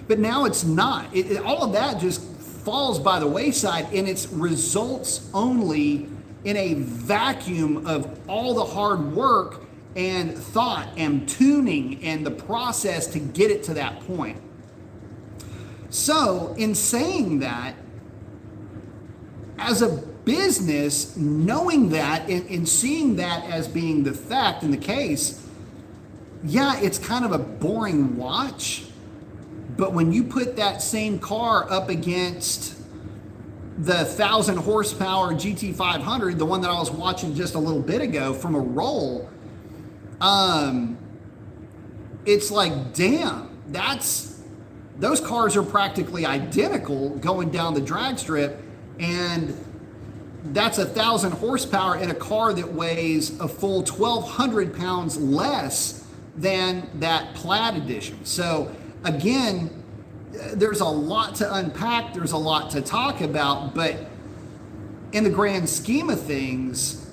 But now it's not. All of that just falls by the wayside, and it's results only in a vacuum of all the hard work and thought and tuning and the process to get it to that point. So in saying that, as a business, knowing that and seeing that as being the fact and the case, yeah, it's kind of a boring watch. But when you put that same car up against the 1,000 horsepower GT500, the one that I was watching just a little bit ago from a roll, it's like, damn, those cars are practically identical going down the drag strip, and that's 1,000 horsepower in a car that weighs a full 1,200 pounds less than that Plaid edition. So again, there's a lot to unpack, there's a lot to talk about, but in the grand scheme of things,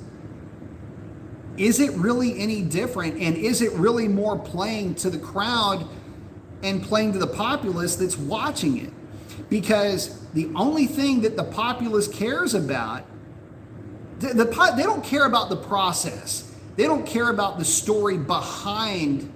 is it really any different? And is it really more playing to the crowd and playing to the populace that's watching it? Because the only thing that the populace cares about, they don't care about the process. They don't care about the story behind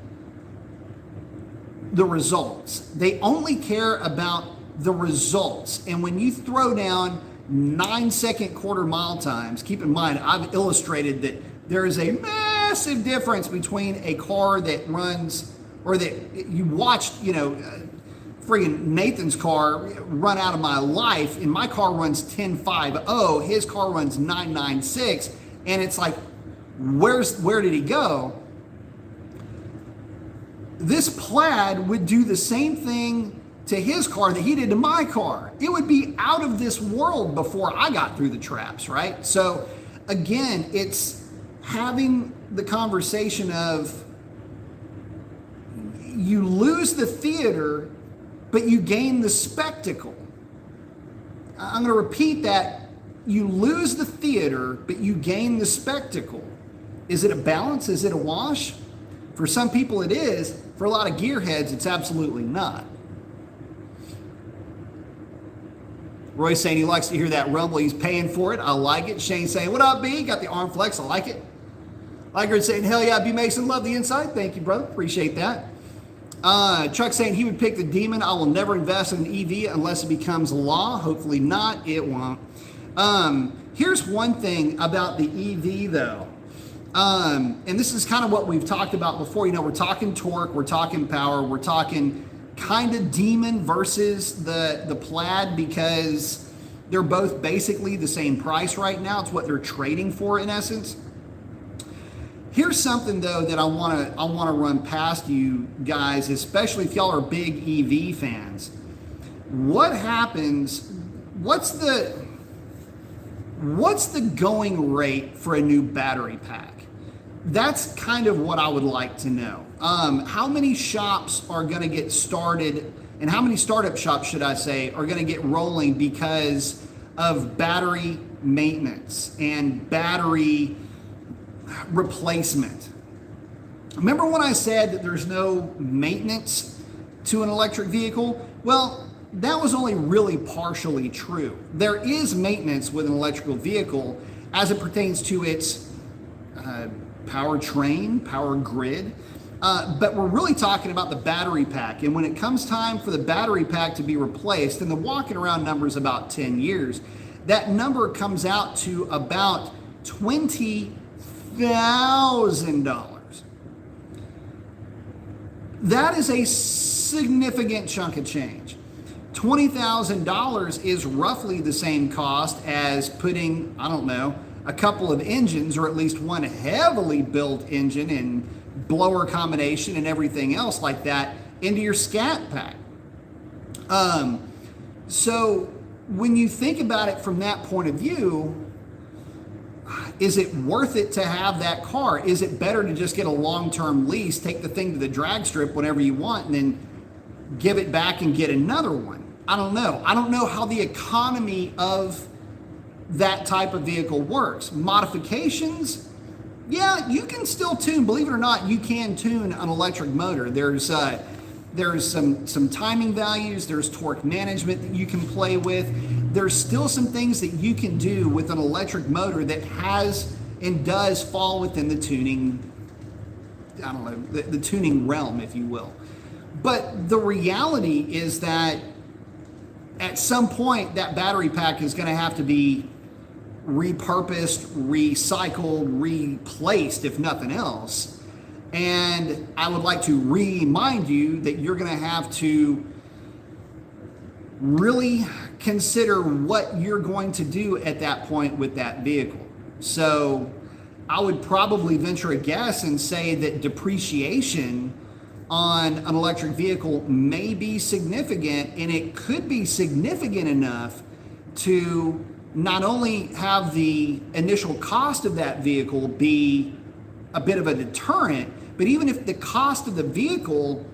the results. They only care about the results. And when you throw down 9-second quarter mile times, keep in mind, I've illustrated that there is a massive difference between a car that runs, or that you watched, friggin' Nathan's car run out of my life, and my car runs 10.50, his car runs 9.96, and it's like, where did he go? this Plaid would do the same thing to his car that he did to my car. It would be out of this world before I got through the traps, right? So again, it's having the conversation of you lose the theater, but you gain the spectacle. I'm going to repeat that. You lose the theater, but you gain the spectacle. Is it a balance? Is it a wash? For some people it is. For a lot of gearheads, it's absolutely not. Roy's saying he likes to hear that rumble. He's paying for it. I like it. Shane's saying, what up, B? Got the arm flex. I like it. Liger saying, hell yeah, B Mason. Love the insight. Thank you, brother. Appreciate that. Chuck saying he would pick the Demon. I will never invest in an EV unless it becomes law. Hopefully not. It won't. Here's one thing about the EV though. And this is kind of what we've talked about before. You know, we're talking torque, we're talking power, we're talking kind of Demon versus the Plaid because they're both basically the same price right now. It's what they're trading for in essence. Here's something though that I want to run past you guys, especially if y'all are big EV fans. What happens? What's the going rate for a new battery pack? That's kind of what I would like to know. How many shops are going to get started, and how many startup shops, should I say, are going to get rolling because of battery maintenance and battery replacement? Remember when I said that there's no maintenance to an electric vehicle? Well, that was only really partially true. There is maintenance with an electrical vehicle as it pertains to its powertrain, power grid, but we're really talking about the battery pack. And when it comes time for the battery pack to be replaced, and the walking around number is about 10 years, that number comes out to about $20,000. That is a significant chunk of change. $20,000 is roughly the same cost as putting, I don't know, a couple of engines, or at least one heavily built engine and blower combination and everything else like that into your scat pack. So when you think about it from that point of view, is it worth it to have that car? Is it better to just get a long-term lease, take the thing to the drag strip whenever you want, and then give it back and get another one? I don't know. I don't know how the economy of that type of vehicle works. Modifications, yeah, you can still tune. Believe it or not, you can tune an electric motor. There's some timing values. There's torque management that you can play with. There's still some things that you can do with an electric motor that has and does fall within the tuning, I don't know, the tuning realm, if you will. But the reality is that at some point that battery pack is going to have to be repurposed, recycled, replaced, if nothing else. And I would like to remind you that you're going to have to really consider what you're going to do at that point with that vehicle. So I would probably venture a guess and say that depreciation on an electric vehicle may be significant, and it could be significant enough to not only have the initial cost of that vehicle be a bit of a deterrent, but even if the cost of the vehicle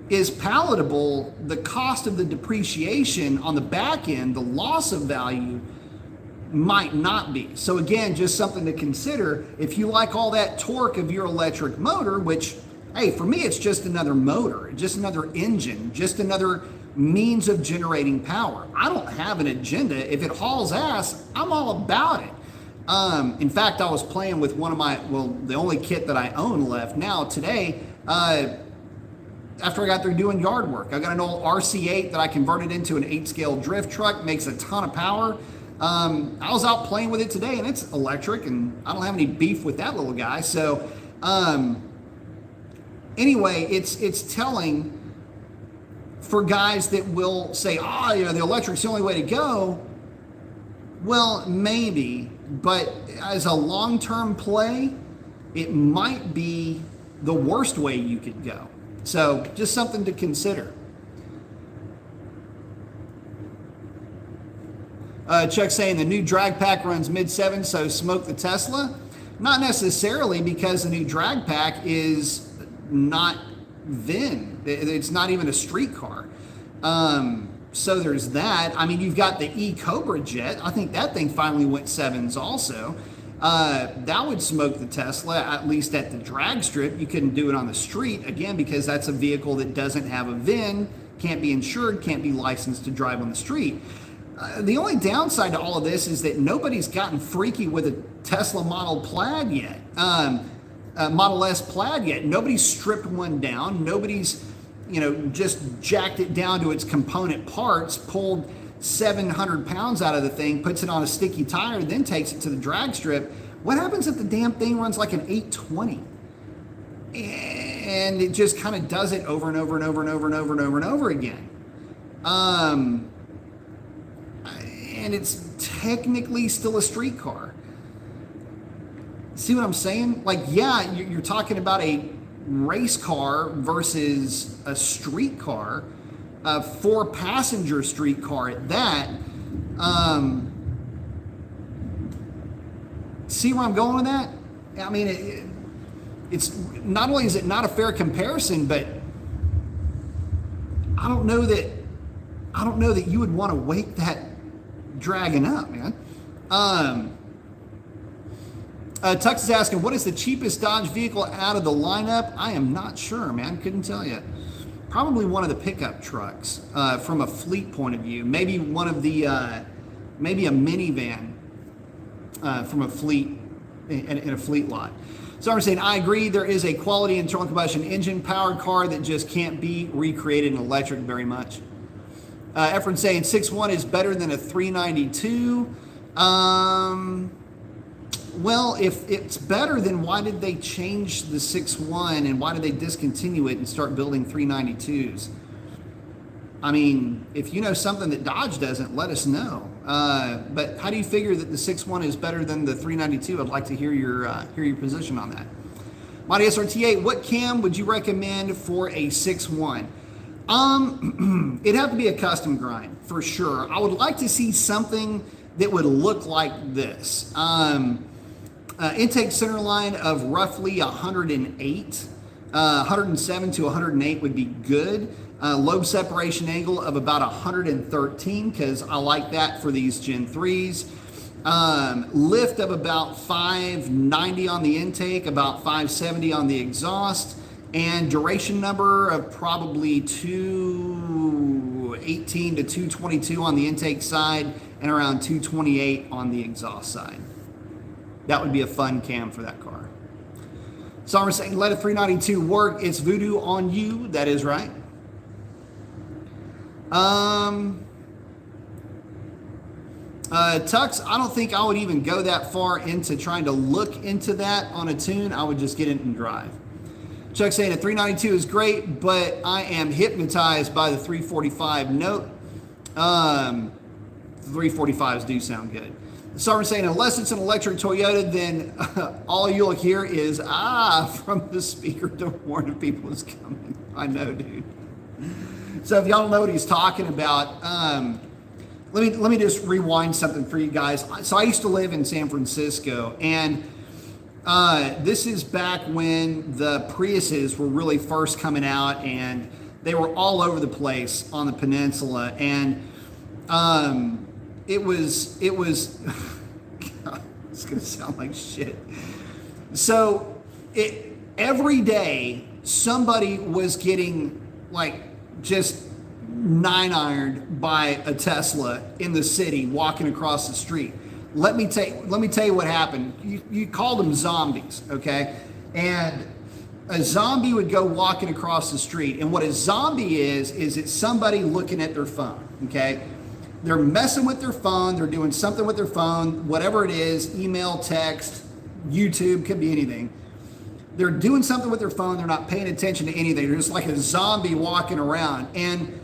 is palatable, the cost of the depreciation on the back end, the loss of value, might not be. So again, just something to consider. If you like all that torque of your electric motor, which, hey, for me, it's just another motor, just another engine, just another means of generating power. I don't have an agenda. If it hauls ass, I'm all about it. In fact, I was playing with one of my, the only kit that I own left now today, after I got through doing yard work. I got an old RC8 that I converted into an 8-scale drift truck, makes a ton of power. I was out playing with it today, and it's electric, and I don't have any beef with that little guy. So anyway, it's telling for guys that will say, the electric's the only way to go. Well, maybe, but as a long-term play, it might be the worst way you could go. So just something to consider. Chuck saying the new drag pack runs mid-7, so smoke the Tesla. Not necessarily, because the new drag pack is not VIN. It's not even a street car. So there's that. I mean, you've got the E-Cobra jet. I think that thing finally went 7s also. That would smoke the Tesla, at least at the drag strip. You couldn't do it on the street, again, because that's a vehicle that doesn't have a VIN, can't be insured, can't be licensed to drive on the street. The only downside to all of this is that nobody's gotten freaky with a Tesla Model Plaid yet, Model S Plaid yet. Nobody's stripped one down. Nobody's, just jacked it down to its component parts, pulled 700 pounds out of the thing, puts it on a sticky tire, then takes it to the drag strip. What happens if the damn thing runs like an 820? And it just kind of does it over and over and over and over and over and over and over again. And it's technically still a street car. See what I'm saying? Like, yeah, you're talking about a race car versus a street car, a 4-passenger street car at that. See where I'm going with that? I mean, it's not only is it not a fair comparison, but I don't know that you would want to wake that dragon up, man. Tux is asking, what is the cheapest Dodge vehicle out of the lineup? I am not sure, man. Couldn't tell you. Probably one of the pickup trucks from a fleet point of view. Maybe one of the, maybe a minivan from a fleet, in a fleet lot. So I'm saying, I agree, there is a quality internal combustion engine powered car that just can't be recreated in electric very much. Efren saying 6.1 is better than a 392. Well, if it's better, then why did they change the 6.1 and why did they discontinue it and start building 392s? I mean, if you know something that Dodge doesn't, let us know. But how do you figure that the 6.1 is better than the 392? I'd like to hear your position on that. Mighty SRT8, what cam would you recommend for a 6.1? It'd have to be a custom grind for sure. I would like to see something that would look like this. Intake center line of roughly 108, 107 to 108 would be good. Lobe separation angle of about 113, because I like that for these Gen 3s. Lift of about 590 on the intake, about 570 on the exhaust, and duration number of probably 218 to 222 on the intake side and around 228 on the exhaust side. That would be a fun cam for that car. So I'm saying let a 392 work. It's voodoo on you. That is right. Tux, I don't think I would even go that far into trying to look into that on a tune. I would just get it and drive. Chuck saying a 392 is great, but I am hypnotized by the 345 note. 345s do sound good. Someone saying, unless it's an electric Toyota, then all you'll hear is, from the speaker to warn if people is coming. I know, dude. So if y'all don't know what he's talking about, let me just rewind something for you guys. So I used to live in San Francisco, and this is back when the Priuses were really first coming out, and they were all over the place on the peninsula, and it was it's gonna sound like shit. So every day somebody was getting like just 9-ironed by a Tesla in the city walking across the street. Let me tell you what happened. You called them zombies, okay? And a zombie would go walking across the street, and what a zombie is it's somebody looking at their phone, okay? They're messing with their phone, they're doing something with their phone, whatever it is, email, text, YouTube, could be anything. They're doing something with their phone, they're not paying attention to anything. They're just like a zombie walking around. And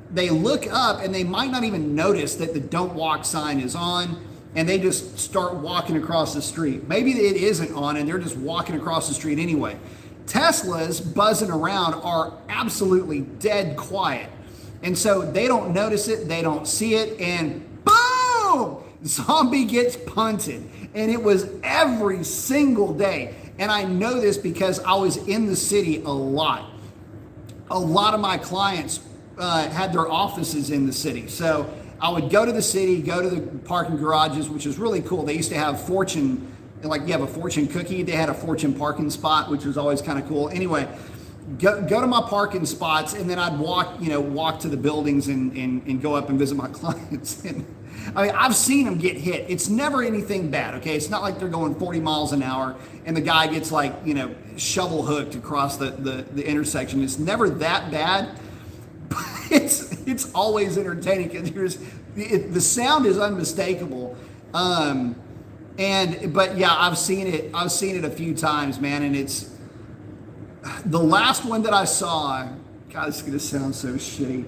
they look up and they might not even notice that the don't walk sign is on, and they just start walking across the street. Maybe it isn't on and they're just walking across the street anyway. Teslas buzzing around are absolutely dead quiet. And so they don't notice it, they don't see it, and boom! Zombie gets punted. And it was every single day. And I know this because I was in the city a lot. A lot of my clients had their offices in the city. So I would go to the city, go to the parking garages, which is really cool. They used to have Fortune, like you have a Fortune cookie. They had a Fortune parking spot, which was always kind of cool. Anyway, go to my parking spots, and then I'd walk to the buildings and go up and visit my clients. And I mean, I've seen them get hit. It's never anything bad, okay? It's not like they're going 40 miles an hour and the guy gets shovel hooked across the intersection. It's never that bad. But it's always entertaining because the sound is unmistakable. But yeah, I've seen it a few times, man, and it's the last one that I saw. God, it's gonna sound so shitty.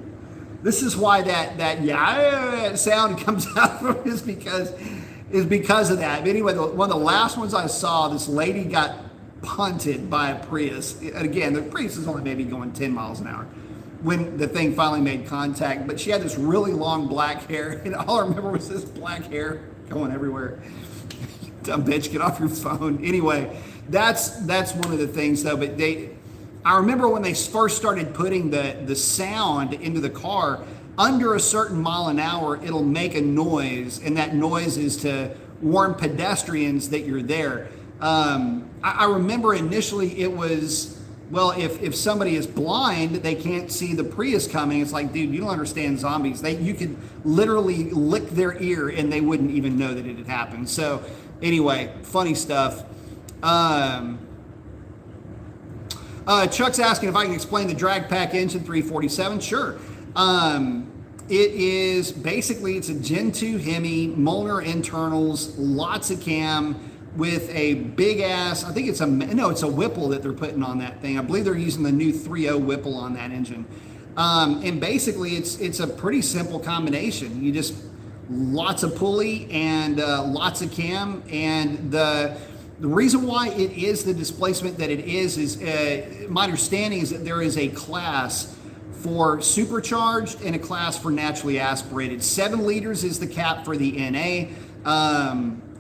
This is why that yeah sound comes out from it is because of that. But anyway, one of the last ones I saw, this lady got punted by a Prius. And again, the Prius is only maybe going 10 miles an hour when the thing finally made contact. But she had this really long black hair, and all I remember was this black hair going everywhere. Dumb bitch, get off your phone. Anyway, that's one of the things though. But I remember when they first started putting the sound into the car, under a certain mile an hour, it'll make a noise, and that noise is to warn pedestrians that you're there. I remember initially it was, well, if somebody is blind, they can't see the Prius coming. It's like, dude, you don't understand zombies. You could literally lick their ear and they wouldn't even know that it had happened. So anyway, funny stuff. Chuck's asking if I can explain the drag pack engine 347. Sure. It is basically, it's a Gen 2 Hemi, Molnar internals, lots of cam with a big ass, I think it's a Whipple that they're putting on that thing. I believe they're using the new 3.0 Whipple on that engine. And basically it's a pretty simple combination. You just, lots of pulley and lots of cam, and the reason why it is the displacement that it is my understanding is that there is a class for supercharged and a class for naturally aspirated. 7 liters is the cap for the NA,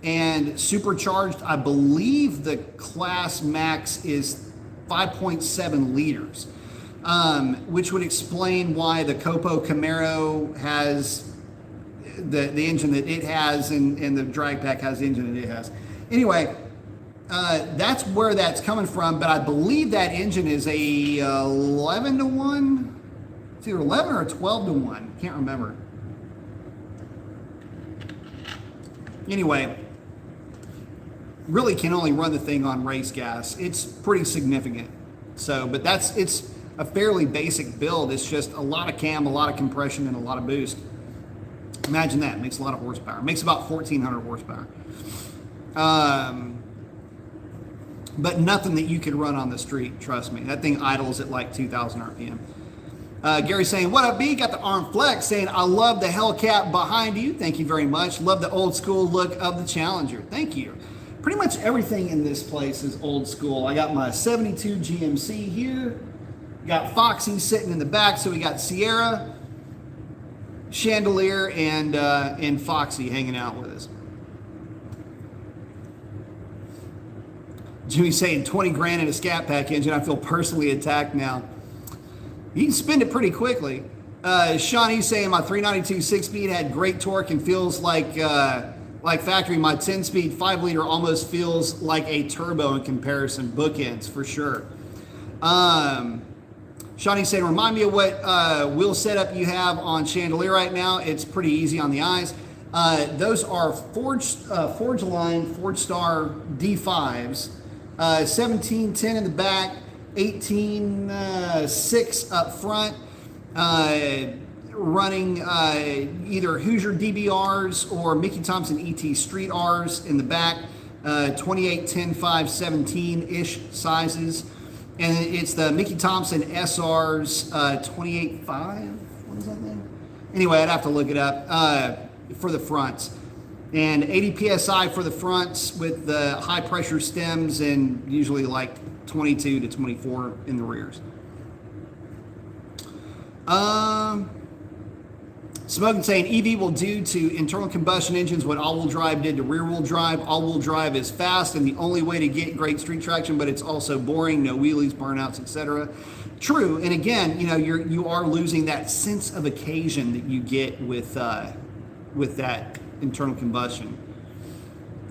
and supercharged, I believe the class max is 5.7 liters, which would explain why the Copo Camaro has the engine that it has, and the drag pack has the engine that it has. Anyway, that's where that's coming from, but I believe that engine is a 11 to 1. It's either 11 or 12 to 1. Can't remember. Anyway, really can only run the thing on race gas. It's pretty significant. So, but it's a fairly basic build. It's just a lot of cam, a lot of compression, and a lot of boost. Imagine that. It makes a lot of horsepower. It makes about 1,400 horsepower. But nothing that you could run on the street, trust me. That thing idles at like 2,000 RPM. Gary saying, what up, B? Got the arm flex, saying, I love the Hellcat behind you. Thank you very much. Love the old school look of the Challenger. Thank you. Pretty much everything in this place is old school. I got my 72 GMC here. Got Foxy sitting in the back. So we got Sierra, Chandelier, and Foxy hanging out with us. Jimmy saying 20 grand in a Scat Pack engine. I feel personally attacked now. You can spend it pretty quickly. Shawnee's saying my 392 6-speed had great torque and feels like factory. My 10-speed 5-liter almost feels like a turbo in comparison. Bookends for sure. Shawnee's saying, remind me of what wheel setup you have on Chandelier right now. It's pretty easy on the eyes. Those are Forge Line, Forge Star D5s. 1710 in the back, 18.6 up front, running either Hoosier DBRs or Mickey Thompson ET Street Rs in the back, 28, 10, 5, 17-ish sizes. And it's the Mickey Thompson SRs 28.5, what is that thing? Anyway, I'd have to look it up for the fronts. And 80 PSI for the fronts with the high pressure stems, and usually like 22 to 24 in the rears. Smoking saying EV will do to internal combustion engines what all-wheel drive did to rear-wheel drive. All-wheel drive is fast and the only way to get great street traction, but it's also boring, no wheelies, burnouts, etc. True, and again, you are losing that sense of occasion that you get with that internal combustion.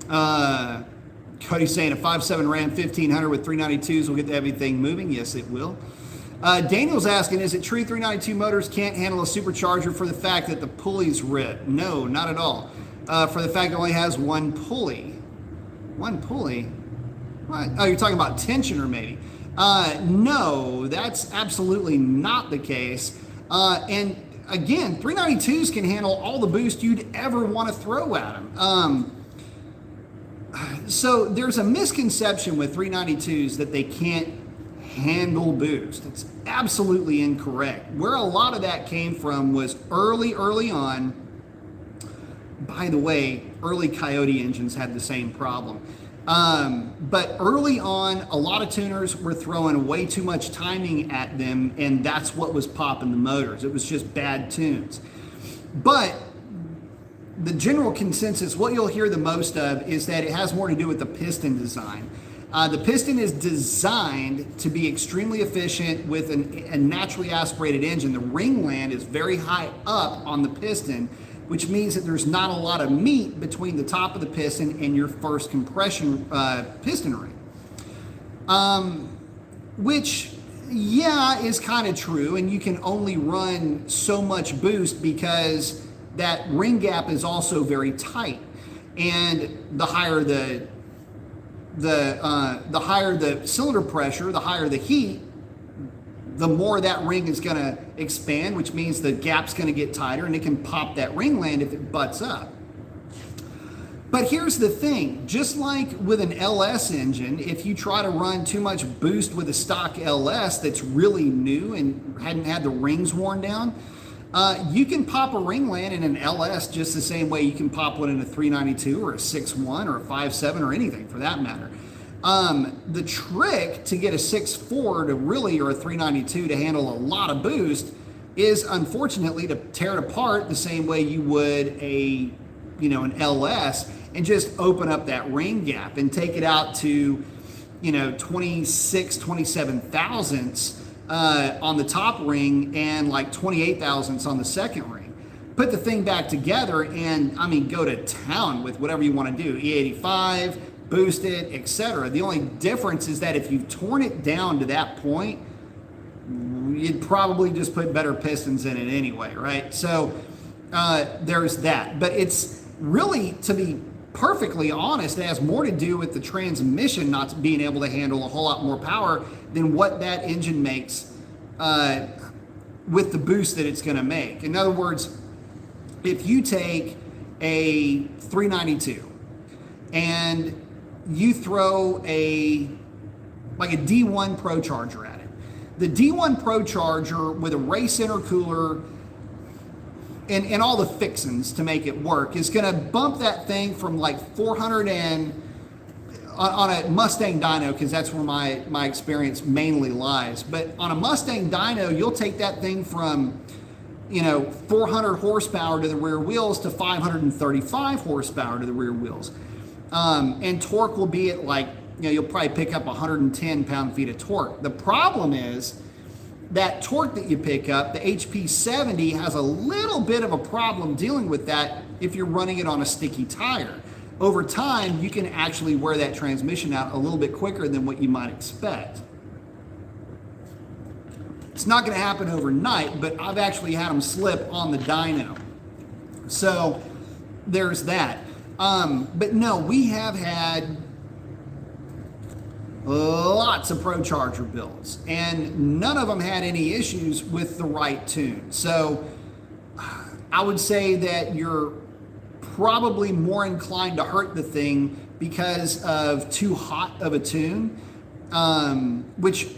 Cody's saying a 5.7 Ram 1500 with 392s will get everything moving. Yes, it will. Daniel's asking, is it true 392 motors can't handle a supercharger for the fact that the pulley's ripped? No, not at all. For the fact it only has one pulley. One pulley? What? Oh, you're talking about tensioner maybe. No, that's absolutely not the case. And again, 392s can handle all the boost you'd ever want to throw at them. So there's a misconception with 392s that they can't handle boost. It's absolutely incorrect. Where a lot of that came from was early on. By the way, early Coyote engines had the same problem. But early on, a lot of tuners were throwing way too much timing at them, and that's what was popping the motors. It was just bad tunes. But the general consensus, what you'll hear the most of, is that it has more to do with the piston design. The piston is designed to be extremely efficient with a naturally aspirated engine. The ring-land is very high up on the piston, which means that there's not a lot of meat between the top of the piston and your first compression piston ring. Which, yeah, is kind of true, and you can only run so much boost because that ring gap is also very tight. And the higher the higher the cylinder pressure, the higher the heat, the more that ring is going to expand, which means the gap's going to get tighter and it can pop that ring land if it butts up. But here's the thing, just like with an LS engine, if you try to run too much boost with a stock LS that's really new and hadn't had the rings worn down, you can pop a ring land in an LS just the same way you can pop one in a 392 or a 6.1 or a 5.7 or anything for that matter. The trick to get a 6.4 to really, or a 392 to handle a lot of boost is unfortunately to tear it apart the same way you would an LS and just open up that ring gap and take it out to 26, 27 thousandths on the top ring and like 28 thousandths on the second ring. Put the thing back together and go to town with whatever you want to do. E85, boost it, etc. The only difference is that if you've torn it down to that point, you'd probably just put better pistons in it anyway, right? So there's that. But it's really, to be perfectly honest, it has more to do with the transmission not being able to handle a whole lot more power than what that engine makes with the boost that it's going to make. In other words, if you take a 392 and you throw a D1 Pro Charger at it, the D1 Pro Charger with a race intercooler and all the fixins to make it work is going to bump that thing from like 400 and on a Mustang dyno, because that's where my experience mainly lies. But on a Mustang dyno, you'll take that thing from 400 horsepower to the rear wheels to 535 horsepower to the rear wheels, and torque will be at you'll probably pick up 110 pound-feet of torque. The problem is that torque that you pick up, the HP 70, has a little bit of a problem dealing with that if you're running it on a sticky tire. Over time, you can actually wear that transmission out a little bit quicker than what you might expect. It's not going to happen overnight, but I've actually had them slip on the dyno. So there's that. But no, we have had lots of Pro Charger builds, and none of them had any issues with the right tune. So I would say that you're probably more inclined to hurt the thing because of too hot of a tune, which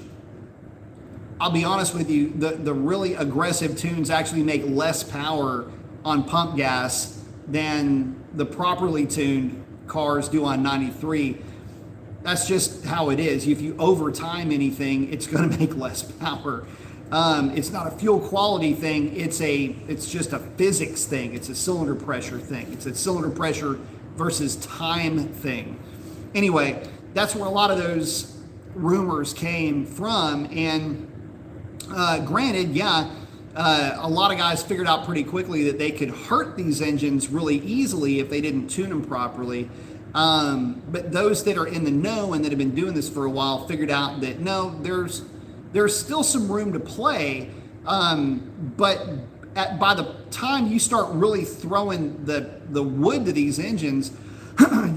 I'll be honest with you, the really aggressive tunes actually make less power on pump gas than the properly tuned cars do on 93. That's just how it is. If you overtime anything, it's going to make less power. It's not a fuel quality thing. It's just a physics thing. It's a cylinder pressure thing. It's a cylinder pressure versus time thing. Anyway, that's where a lot of those rumors came from. And granted, yeah, a lot of guys figured out pretty quickly that they could hurt these engines really easily if they didn't tune them properly. But those that are in the know and that have been doing this for a while figured out that no, there's still some room to play. But by the time you start really throwing the wood to these engines,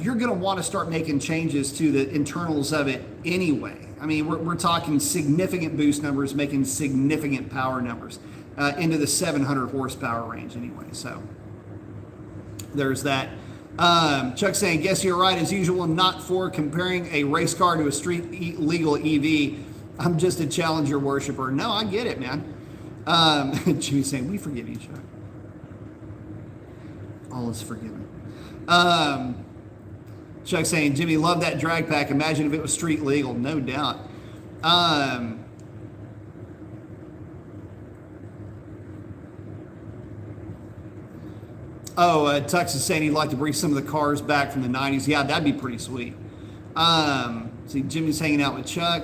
you're going to want to start making changes to the internals of it anyway. I mean, we're talking significant boost numbers, making significant power numbers into the 700 horsepower range anyway. So there's that. Chuck saying, guess you're right as usual, not for comparing a race car to a street legal EV. I'm just a Challenger worshiper. No, I get it, man. Jimmy saying, we forgive you, Chuck. All is forgiven. Chuck saying, Jimmy, love that drag pack. Imagine if it was street legal. No doubt. Tux is saying he'd like to bring some of the cars back from the 90s. Yeah, that'd be pretty sweet. See, Jimmy's hanging out with Chuck.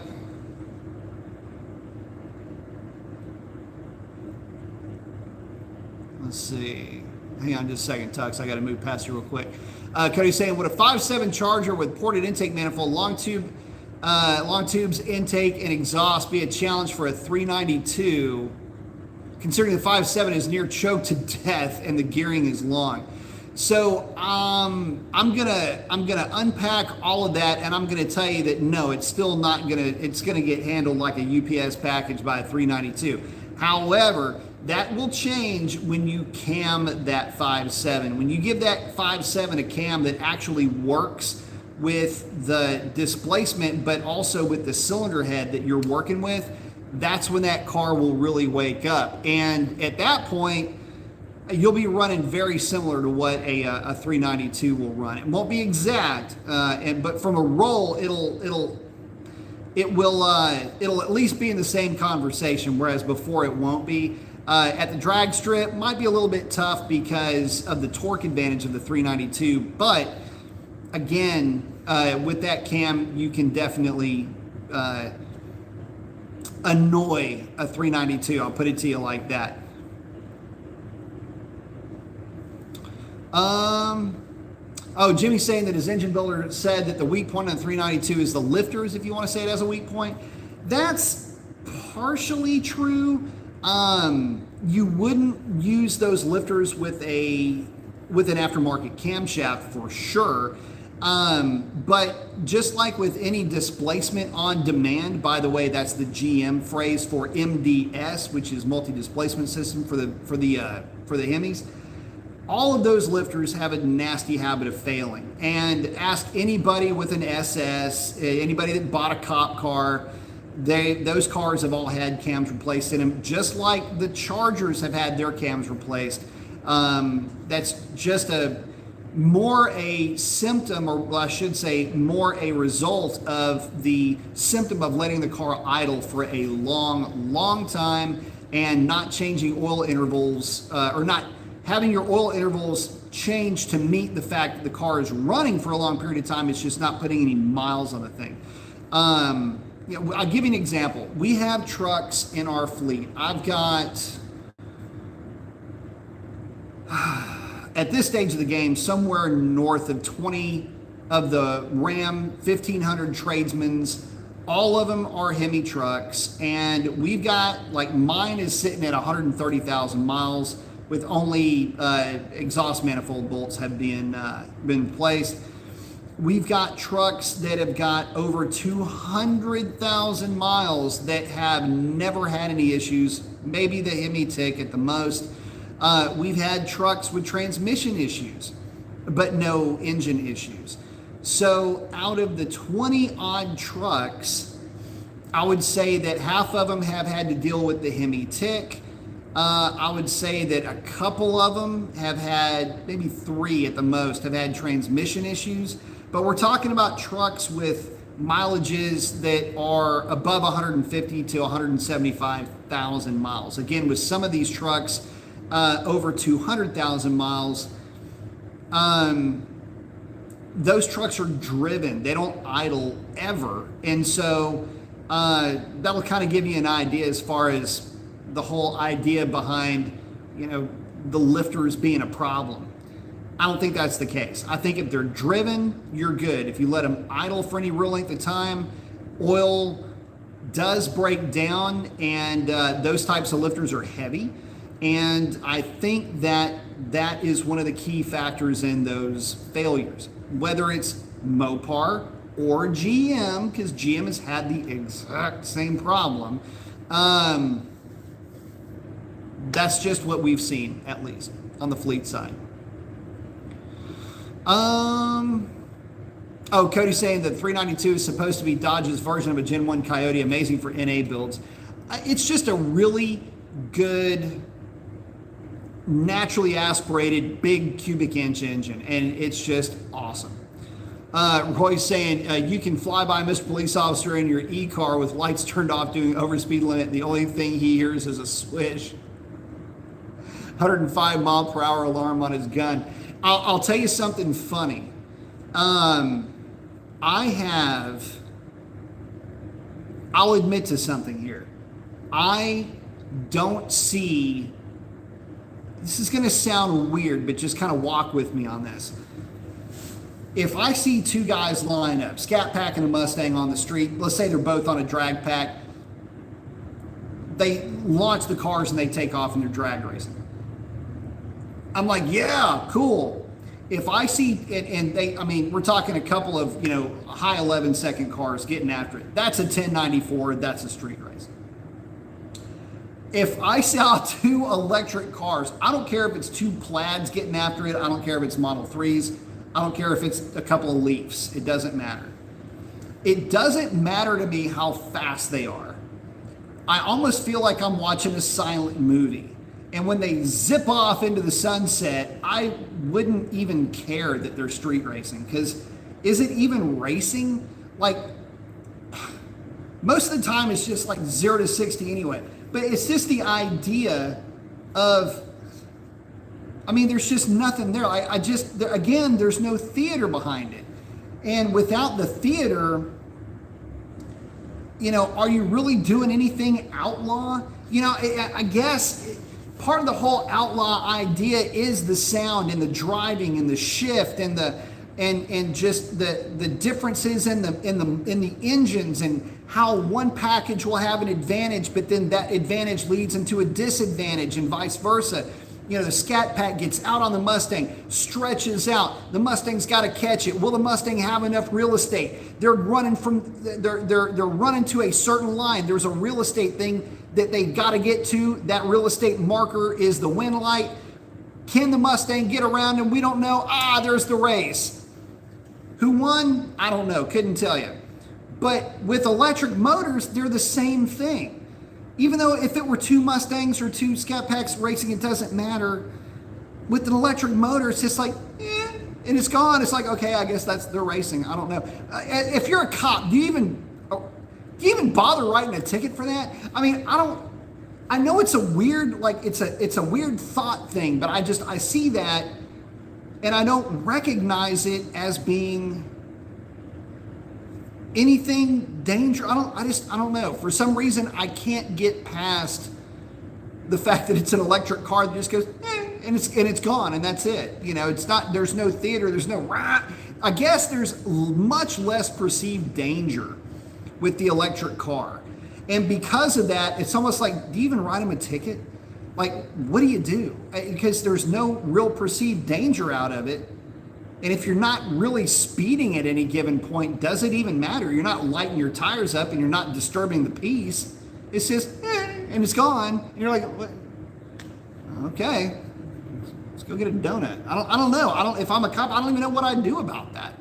Let's see. Hang on just a second, Tux. I got to move past you real quick. Cody's saying, would a 5.7 Charger with ported intake manifold, long tubes, intake, and exhaust be a challenge for a 392, considering the 5.7 is near choked to death and the gearing is long? So I'm gonna unpack all of that, and I'm gonna tell you that no, it's still not gonna. It's gonna get handled like a UPS package by a 392. However, that will change when you cam that 5.7. When you give that 5.7 a cam that actually works with the displacement, but also with the cylinder head that you're working with, that's when that car will really wake up. And at that point, you'll be running very similar to what a 392 will run. It won't be exact, but from a roll, it'll at least be in the same conversation, whereas before it won't be. At the drag strip, might be a little bit tough because of the torque advantage of the 392, but again, with that cam, you can definitely annoy a 392. I'll put it to you like that. Jimmy's saying that his engine builder said that the weak point on the 392 is the lifters, if you want to say it as a weak point. That's partially true. You wouldn't use those lifters with an aftermarket camshaft for sure. But just like with any displacement on demand, by the way, that's the GM phrase for MDS, which is multi-displacement system for the Hemis. All of those lifters have a nasty habit of failing. And ask anybody with an SS, anybody that bought a cop car, those cars have all had cams replaced in them, just like the Chargers have had their cams replaced. That's just more a symptom, or I should say more a result of the symptom of letting the car idle for a long time and not changing oil intervals, or not having your oil intervals change to meet the fact that the car is running for a long period of time. It's just not putting any miles on the thing. I'll give you an example. We have trucks in our fleet. I've got, at this stage of the game, somewhere north of 20 of the Ram 1500 Tradesmans. All of them are Hemi trucks, and we've got, like, mine is sitting at 130,000 miles with only exhaust manifold bolts have been placed. We've got trucks that have got over 200,000 miles that have never had any issues, maybe the Hemi tick at the most. We've had trucks with transmission issues, but no engine issues. So out of the 20 odd trucks, I would say that half of them have had to deal with the Hemi tick. I would say that a couple of them have had, maybe 3 at the most, have had transmission issues. But we're talking about trucks with mileages that are above 150 to 175,000 miles. Again, with some of these trucks over 200,000 miles, those trucks are driven. They don't idle ever. And so that'll kind of give you an idea as far as the whole idea behind, the lifters being a problem. I don't think that's the case. I think if they're driven, you're good. If you let them idle for any real length of time, oil does break down, and those types of lifters are heavy. And I think that is one of the key factors in those failures. Whether it's Mopar or GM, because GM has had the exact same problem, that's just what we've seen, at least on the fleet side. Cody's saying that 392 is supposed to be Dodge's version of a Gen 1 Coyote, amazing for NA builds. It's just a really good, naturally aspirated, big cubic inch engine, and it's just awesome. Roy's saying, you can fly by Mr. Police Officer in your e-car with lights turned off doing over speed limit. The only thing he hears is a swish. 105 mile per hour alarm on his gun. I'll tell you something funny. I'll admit to something here. I don't see, this is going to sound weird, but just kind of walk with me on this. If I see two guys line up, Scat Pack and a Mustang on the street, let's say they're both on a drag pack, they launch the cars and they take off and they're drag racing. I'm like, yeah, cool. If I see it, and we're talking a couple of, high 11-second cars getting after it. That's a 1094, that's a street race. If I saw two electric cars, I don't care if it's two Plaids getting after it. I don't care if it's Model 3s. I don't care if it's a couple of Leafs. It doesn't matter. It doesn't matter to me how fast they are. I almost feel like I'm watching a silent movie. And when they zip off into the sunset, I wouldn't even care that they're street racing, because is it even racing? Like, most of the time it's just like 0 to 60 anyway. But it's just the idea of, there's just nothing there. Again, there's no theater behind it. And without the theater, are you really doing anything outlaw? I guess part of the whole outlaw idea is the sound and the driving and the shift and just the differences in the engines, and how one package will have an advantage, but then that advantage leads into a disadvantage, and vice versa. The Scat Pack gets out on the Mustang, stretches out. The Mustang's got to catch it. Will the Mustang have enough real estate? They're running to a certain line. There's a real estate thing that they've got to get to. That real estate marker is the wind light. Can the Mustang get around him? We don't know. There's the race. Who won? I don't know. Couldn't tell you. But with electric motors, they're the same thing. Even though if it were two Mustangs or two Scat Packs racing, it doesn't matter. With an electric motor, it's just like, and it's gone. It's like, okay, I guess they're racing. I don't know. If you're a cop, do you even bother writing a ticket for that? I know it's a weird, it's a weird thought thing, but I see that and I don't recognize it as being anything dangerous. I don't know. For some reason, I can't get past the fact that it's an electric car that just goes, and it's gone, and that's it. It's not, there's no theater, there's no, I guess there's much less perceived danger with the electric car. And because of that, it's almost like, do you even write them a ticket? Like, what do you do? Because there's no real perceived danger out of it. And if you're not really speeding at any given point, does it even matter? You're not lighting your tires up and you're not disturbing the peace. It's just, and it's gone. And you're like, what? Okay, let's go get a donut. I don't know. If I'm a cop, I don't even know what I'd do about that.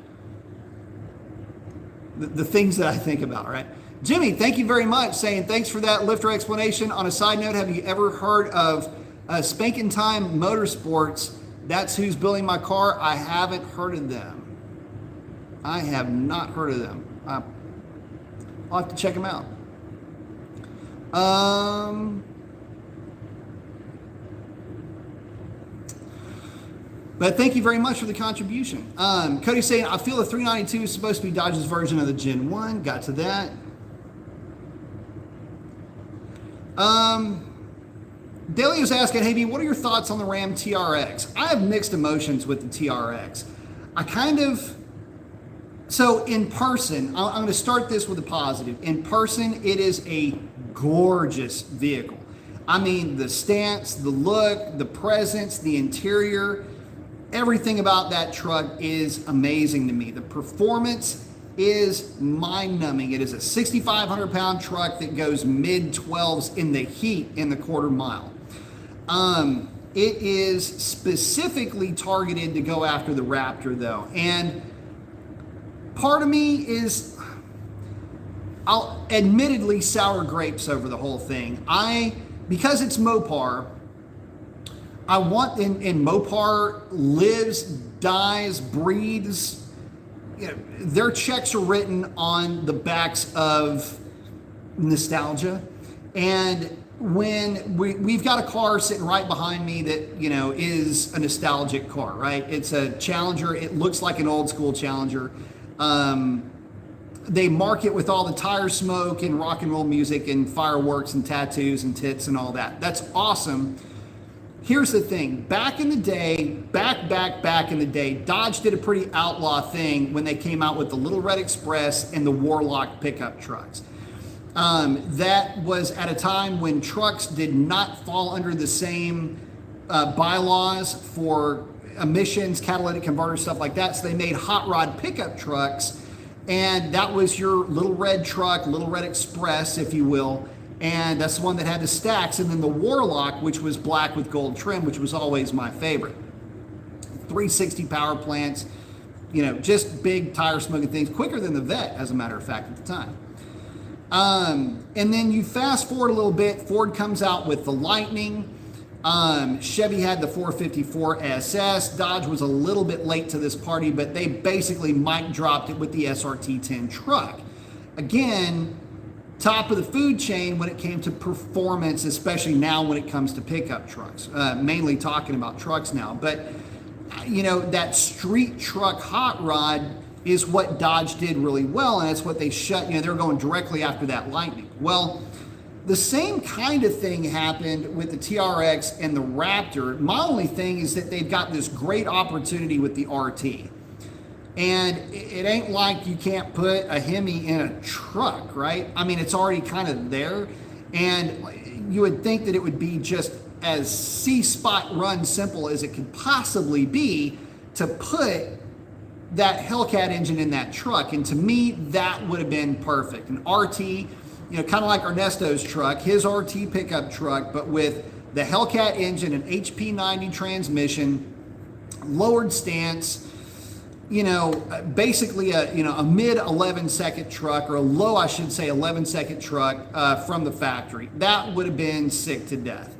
The things that I think about, right? Jimmy, thank you very much, saying thanks for that lifter explanation. On a side note, have you ever heard of Spankin' Time Motorsports? That's who's building my car. I haven't heard of them. I have not heard of them. I'll have to check them out. But thank you very much for the contribution. Cody's saying, I feel the 392 is supposed to be Dodge's version of the Gen 1. Got to that. Daly was asking, hey, B, what are your thoughts on the Ram TRX? I have mixed emotions with the TRX. So in person, I'm going to start this with a positive. In person, it is a gorgeous vehicle. I mean, the stance, the look, the presence, the interior, everything about that truck is amazing to me. The performance is mind-numbing. It is a 6,500-pound truck that goes mid-12s in the heat in the quarter mile. It is specifically targeted to go after the Raptor, though. And part of me is, I'll admittedly sour grapes over the whole thing. Because it's Mopar, I want, and Mopar lives, dies, breathes, you know, their checks are written on the backs of nostalgia. And when we've got a car sitting right behind me that, you know, is a nostalgic car, right? It's a Challenger. It looks like an old school Challenger. They mark it with all the tire smoke and rock and roll music and fireworks and tattoos and tits and all that. That's awesome. Here's the thing. Back in the day, back in the day, Dodge did a pretty outlaw thing when they came out with the Little Red Express and the Warlock pickup trucks. That was at a time when trucks did not fall under the same bylaws for emissions, catalytic converters, stuff like that. So they made hot rod pickup trucks, and that was your Little Red truck, Little Red Express, if you will. And that's the one that had the stacks. And then the Warlock, which was black with gold trim, which was always my favorite. 360 power plants, you know, just big tire smoking things, quicker than the Vet, as a matter of fact, at the time. And then you fast forward a little bit, Ford comes out with the Lightning. Chevy had the 454 SS. Dodge was a little bit late to this party, but they basically mic dropped it with the SRT10 truck. Again, top of the food chain when it came to performance, especially now when it comes to pickup trucks. Mainly talking about trucks now. But, you know, that street truck hot rod is what Dodge did really well, and that's what they shut, you know, they're going directly after that Lightning. Well, the same kind of thing happened with the TRX and the Raptor. My only thing is that they've got this great opportunity with the RT. And it ain't like you can't put a Hemi in a truck, right? I mean, it's already kind of there. And you would think that it would be just as C-spot run simple as it could possibly be to put that Hellcat engine in that truck. And to me, that would have been perfect. An RT, you know, kind of like Ernesto's truck, his RT pickup truck, but with the Hellcat engine, an HP90 transmission, lowered stance, you know, basically a mid 11-second truck, or a low, I should say, 11-second truck from the factory. That would have been sick to death.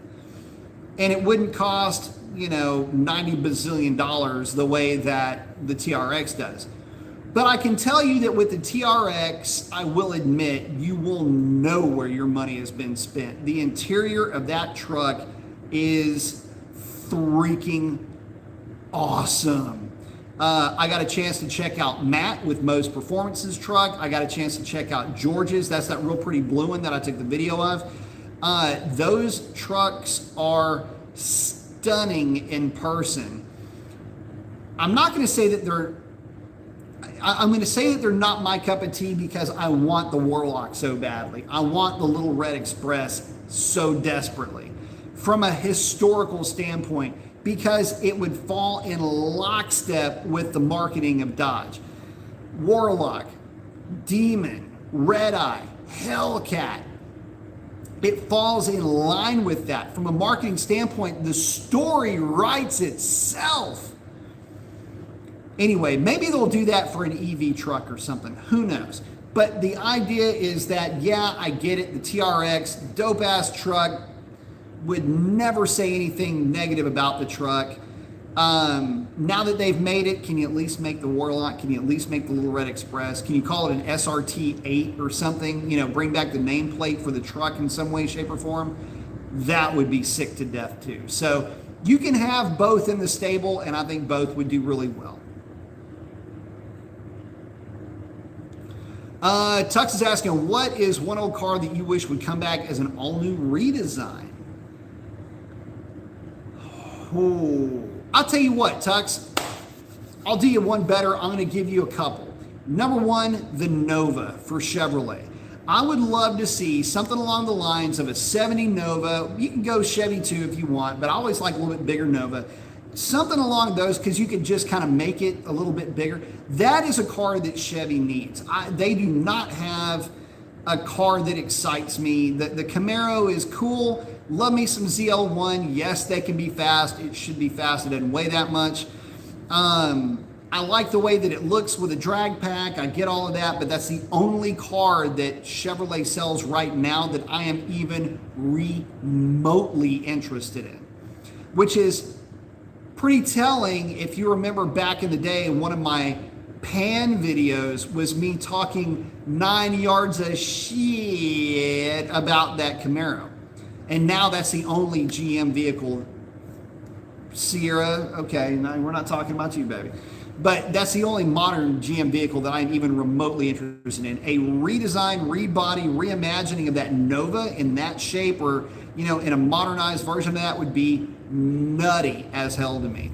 And it wouldn't cost, you know, $90 bazillion the way that the TRX does. But I can tell you that with the TRX, I will admit, you will know where your money has been spent. The interior of that truck is freaking awesome. I got a chance to check out Matt with Mo's Performance's truck. I got a chance to check out George's. That's that real pretty blue one that I took the video of. Those trucks are stunning in person. I'm not going to say that I'm going to say that they're not my cup of tea because I want the Warlock so badly. I want the Little Red Express so desperately. From a historical standpoint, because it would fall in lockstep with the marketing of Dodge. Warlock, Demon, Red Eye, Hellcat. It falls in line with that. From a marketing standpoint, the story writes itself. Anyway, maybe they'll do that for an EV truck or something. Who knows? But the idea is that, yeah, I get it. The TRX, dope-ass truck. Would never say anything negative about the truck. Now that they've made it, can you at least make the Warlock? Can you at least make the Little Red Express? Can you call it an SRT 8 or something? You know, bring back the nameplate for the truck in some way, shape, or form. That would be sick to death too. So you can have both in the stable, and I think both would do really well. Tux is asking, what is one old car that you wish would come back as an all-new redesign? Oh, I'll tell you what, Tux. I'll do you one better. I'm going to give you a couple. Number one, the Nova for Chevrolet. I would love to see something along the lines of a 70 Nova. You can go Chevy too if you want, but I always like a little bit bigger Nova. Something along those, because you could just kind of make it a little bit bigger. That is a car that Chevy needs. They do not have a car that excites me. The Camaro is cool. Love me some ZL1. Yes, they can be fast. It should be fast. It doesn't weigh that much. I like the way that it looks with a drag pack. I get all of that, but that's the only car that Chevrolet sells right now that I am even remotely interested in, which is pretty telling. If you remember back in the day, one of my pan videos was me talking 9 yards of shit about that Camaro. And now that's the only GM vehicle. Sierra, okay, no, we're not talking about you, baby. But that's the only modern GM vehicle that I'm even remotely interested in. A redesign, rebody, reimagining of that Nova in that shape, or, you know, in a modernized version of that would be nutty as hell to me.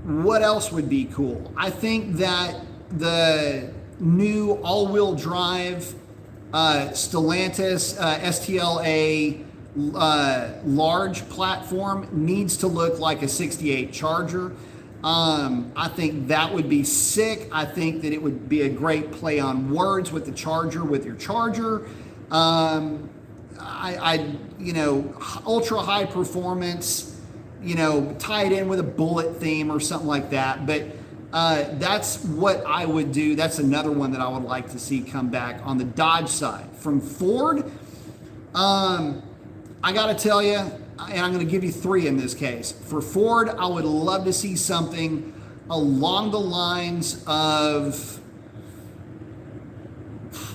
What else would be cool? I think that the new all-wheel drive Stellantis STLA large platform needs to look like a 68 Charger. I think that would be sick. I think that it would be a great play on words with the Charger, with your Charger. You know, ultra high performance, you know, tie it in with a bullet theme or something like that. But that's what I would do. That's another one that I would like to see come back on the Dodge side. From Ford, I got to tell you, and I'm going to give you three in this case. For Ford, I would love to see something along the lines of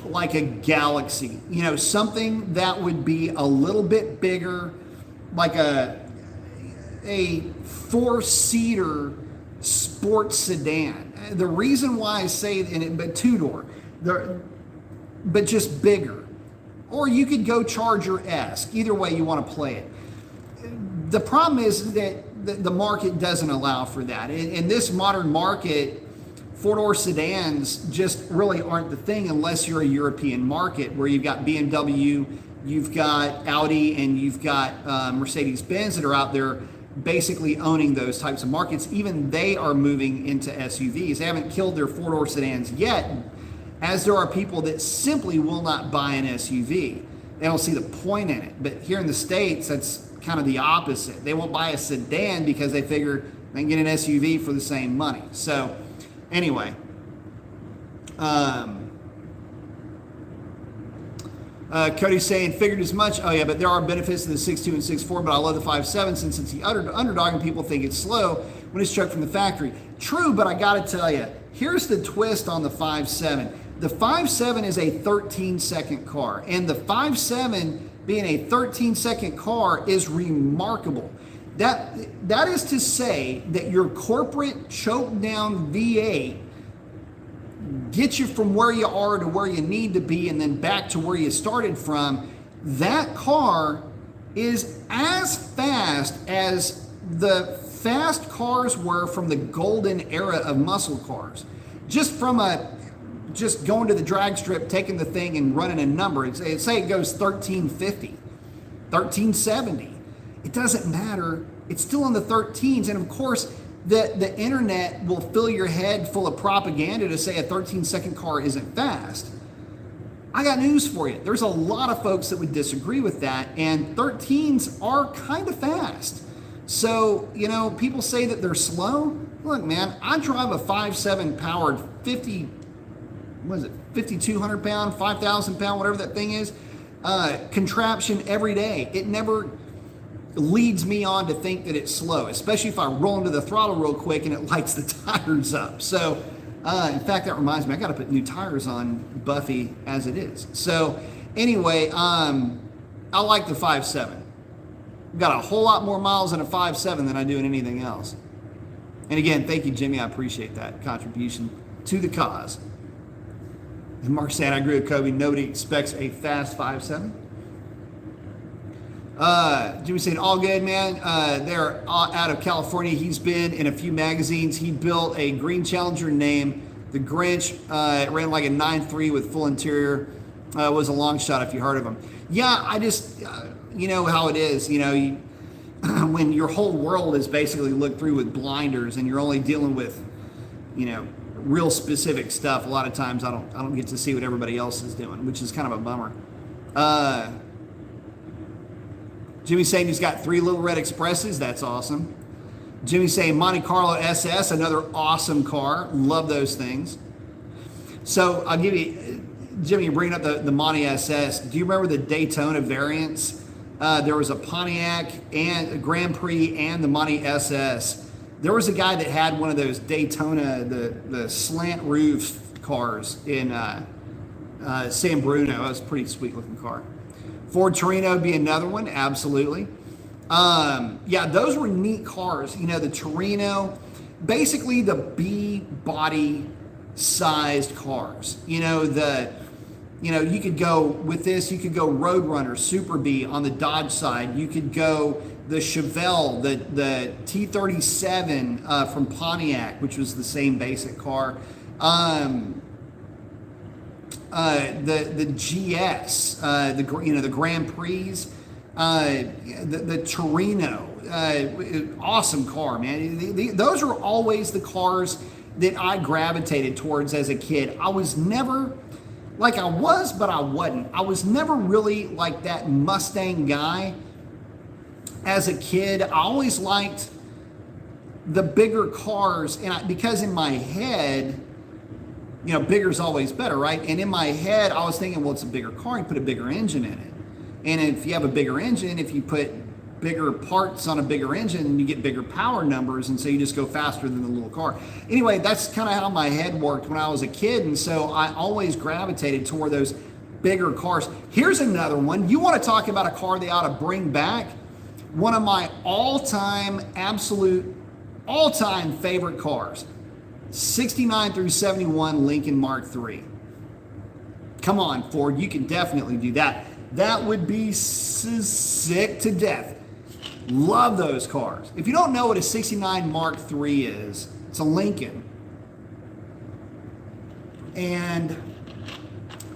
like a Galaxy, you know, something that would be a little bit bigger, like a four-seater sports sedan. The reason why I say it, but two-door, but just bigger. Or you could go Charger-esque. Either way you want to play it. The problem is that the market doesn't allow for that. In this modern market, four-door sedans just really aren't the thing unless you're a European market where you've got BMW, you've got Audi, and you've got Mercedes-Benz that are out there basically owning those types of markets. Even they are moving into SUVs. They haven't killed their four-door sedans yet, as there are people that simply will not buy an SUV. They don't see the point in it. But here in the States, that's kind of the opposite. They won't buy a sedan because they figure they can get an SUV for the same money. So anyway, Cody's saying, figured as much. Oh yeah, but there are benefits to the 6.2 and 6.4, but I love the 5.7 since it's the underdog and people think it's slow when it's trucked from the factory. True, but I gotta tell you, here's the twist on the 5.7. The 5.7 is a 13-second car, and the 5.7 being a 13-second car is remarkable. That is to say that your corporate choke down V8 gets you from where you are to where you need to be and then back to where you started from. That car is as fast as the fast cars were from the golden era of muscle cars. Just going to the drag strip, taking the thing and running a number. Say it goes 1350, 1370. It doesn't matter. It's still in the 13s. And of course, the internet will fill your head full of propaganda to say a 13-second car isn't fast. I got news for you. There's a lot of folks that would disagree with that, and 13s are kind of fast. So, you know, people say that they're slow. Look, man, I drive a 5.7 powered 5,200 pound, 5,000 pound, whatever that thing is, contraption every day. leads me on to think that it's slow, especially if I roll into the throttle real quick and it lights the tires up. So, in fact, that reminds me, I got to put new tires on Buffy as it is. So, anyway, I like the 5.7. Got a whole lot more miles in a 5.7 than I do in anything else. And again, thank you, Jimmy. I appreciate that contribution to the cause. And Mark said, I agree with Kobe. Nobody expects a fast 5.7. Jimmy saying, all good, man. They're out of California. He's been in a few magazines. He built a green Challenger named the Grinch. It ran like a 9.3 with full interior. Was a long shot if you heard of him. Yeah, I just, you know how it is. You know, when your whole world is basically looked through with blinders and you're only dealing with, you know, real specific stuff. A lot of times I don't get to see what everybody else is doing, which is kind of a bummer. Jimmy's saying he's got 3 Little Red Expresses. That's awesome. Jimmy's saying Monte Carlo SS, another awesome car. Love those things. So I'll give you, Jimmy, you're bringing up the Monte SS. Do you remember the Daytona variants? There was a Pontiac and a Grand Prix and the Monte SS. There was a guy that had one of those Daytona, the slant roof cars in San Bruno. It was a pretty sweet looking car. Ford Torino would be another one, absolutely. Yeah, those were neat cars. You know, the Torino, basically the B body sized cars. You know, you could go with this, you could go Roadrunner, Super B on the Dodge side. You could go the Chevelle, the T37 from Pontiac, which was the same basic car. The GS, the Grand Prix, the Torino, awesome car, man. Those are always the cars that I gravitated towards as a kid. I was never, like I was, but I wasn't. I was never really like that Mustang guy as a kid. I always liked the bigger cars, and because in my head, you know, bigger's always better, right? And in my head, I was thinking, well, it's a bigger car, you put a bigger engine in it. And if you have a bigger engine, if you put bigger parts on a bigger engine, you get bigger power numbers, and so you just go faster than the little car. Anyway, that's kind of how my head worked when I was a kid, and so I always gravitated toward those bigger cars. Here's another one. You want to talk about a car they ought to bring back? One of my all-time favorite cars. 69 through 71 Lincoln Mark III. Come on, Ford, you can definitely do that. That would be sick to death. Love those cars. If you don't know what a 69 Mark III is, it's a Lincoln. And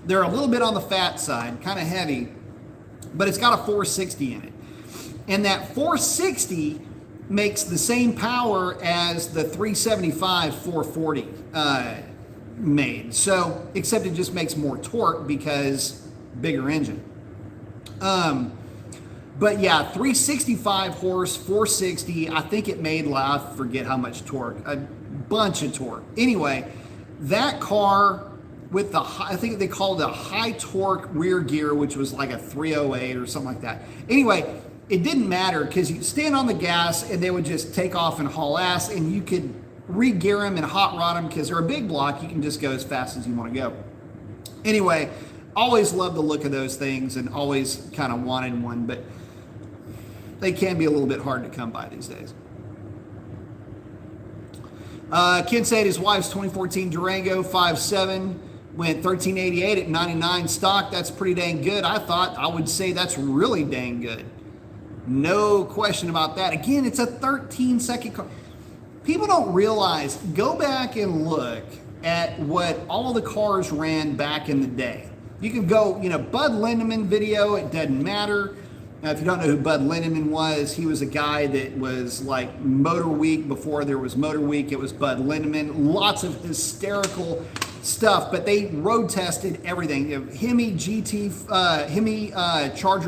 they're a little bit on the fat side, kind of heavy, but it's got a 460 in it. And that 460 makes the same power as the 375 440 made. So, except it just makes more torque because bigger engine. But yeah, 365 horse, 460, I think it made, I forget how much torque, a bunch of torque. Anyway, that car with the, I think they called it a high torque rear gear, which was like a 308 or something like that. Anyway, it didn't matter because you stand on the gas and they would just take off and haul ass, and you could re-gear them and hot rod them because they're a big block. You can just go as fast as you want to go. Anyway, always loved the look of those things and always kind of wanted one, but they can be a little bit hard to come by these days. Ken said his wife's 2014 Durango 5.7 went 1388 at 99 stock. That's pretty dang good. I would say that's really dang good. No question about that. Again, it's a 13-second car. People don't realize, go back and look at what all the cars ran back in the day. You can go, Bud Lindemann video, it doesn't matter. Now, if you don't know who Bud Lindemann was, he was a guy that was like Motor Week before there was Motor Week. It was Bud Lindemann. Lots of hysterical stuff, but they road tested everything. Hemi Charger